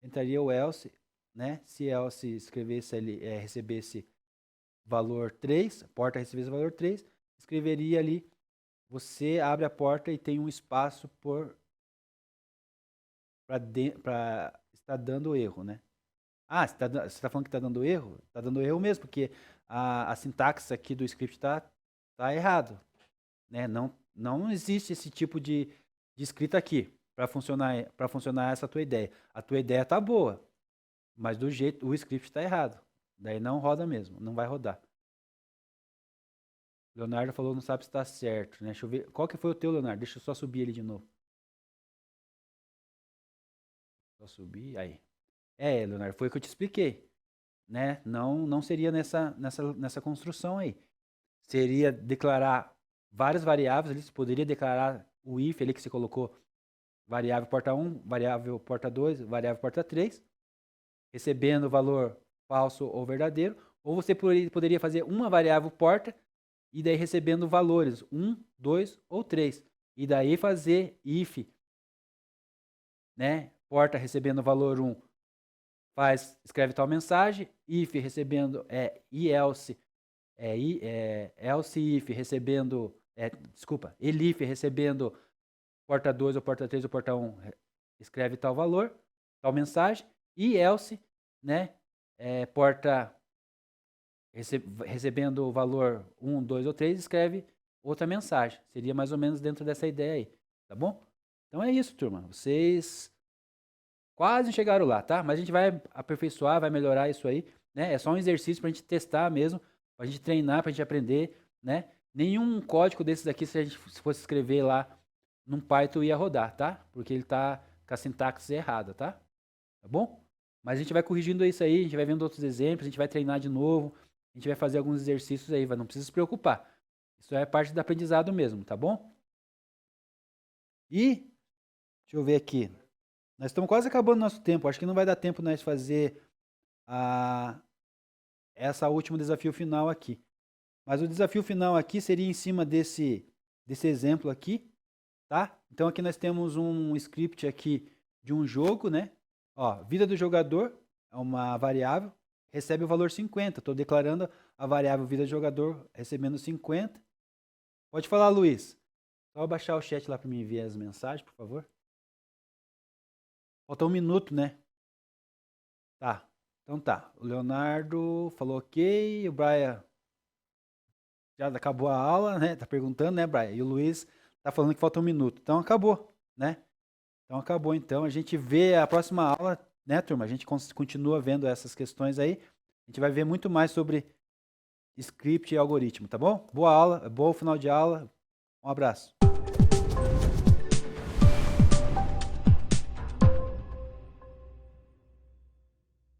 entraria o else, né? Se else escrevesse ali, recebesse valor 3, a porta recebesse valor 3, escreveria ali, você abre a porta e tem um espaço para estar dando erro, né? Ah, você está falando que está dando erro? Está dando erro mesmo, porque a sintaxe aqui do script tá errado, né? Não existe esse tipo de escrita aqui para funcionar essa tua ideia. A tua ideia tá boa, mas do jeito o script está errado. Daí não roda mesmo, não vai rodar. Leonardo falou não sabe se está certo, né? Deixa eu ver. Qual que foi o teu, Leonardo? Deixa eu só subir ele de novo. Só subir, aí. Leonardo, foi o que eu te expliquei, né? Não seria nessa construção aí. Seria declarar várias variáveis ali, você poderia declarar o if ali que você colocou, variável porta 1, variável porta 2, variável porta 3, recebendo valor falso ou verdadeiro, ou você poderia fazer uma variável porta e daí recebendo valores 1, 2 ou 3. E daí fazer if, né? Porta recebendo valor 1, escreve tal mensagem, if recebendo else, else if recebendo, elif recebendo porta 2 ou porta 3 ou porta 1, escreve tal valor, tal mensagem, e else, né? Porta recebendo o valor 1, 2 ou 3, escreve outra mensagem. Seria mais ou menos dentro dessa ideia aí, tá bom? Então é isso, turma. Vocês quase chegaram lá, tá? Mas a gente vai aperfeiçoar, vai melhorar isso aí, né? É só um exercício pra gente testar mesmo, pra gente treinar, pra gente aprender, né? Nenhum código desses aqui, se a gente fosse escrever lá num Python, ia rodar, tá? Porque ele tá com a sintaxe errada, tá? Tá bom? Mas a gente vai corrigindo isso aí, a gente vai vendo outros exemplos, a gente vai treinar de novo, a gente vai fazer alguns exercícios aí, não precisa se preocupar. Isso é parte do aprendizado mesmo, tá bom? E, deixa eu ver aqui. Nós estamos quase acabando nosso tempo. Acho que não vai dar tempo nós fazer essa último desafio final aqui. Mas o desafio final aqui seria em cima desse exemplo aqui, tá? Então aqui nós temos um script aqui de um jogo, né? Ó, vida do jogador é uma variável, recebe o valor 50. Estou declarando a variável vida do jogador recebendo 50. Pode falar, Luiz. Só baixar o chat lá para me enviar as mensagens, por favor. Falta um minuto, né? Tá. Então tá. O Leonardo falou ok. O Brian já acabou a aula, né? Tá perguntando, né, Brian? E o Luiz tá falando que falta um minuto. Então acabou, né? Então acabou. Então a gente vê a próxima aula, né, turma? A gente continua vendo essas questões aí. A gente vai ver muito mais sobre script e algoritmo, tá bom? Boa aula, bom final de aula. Um abraço.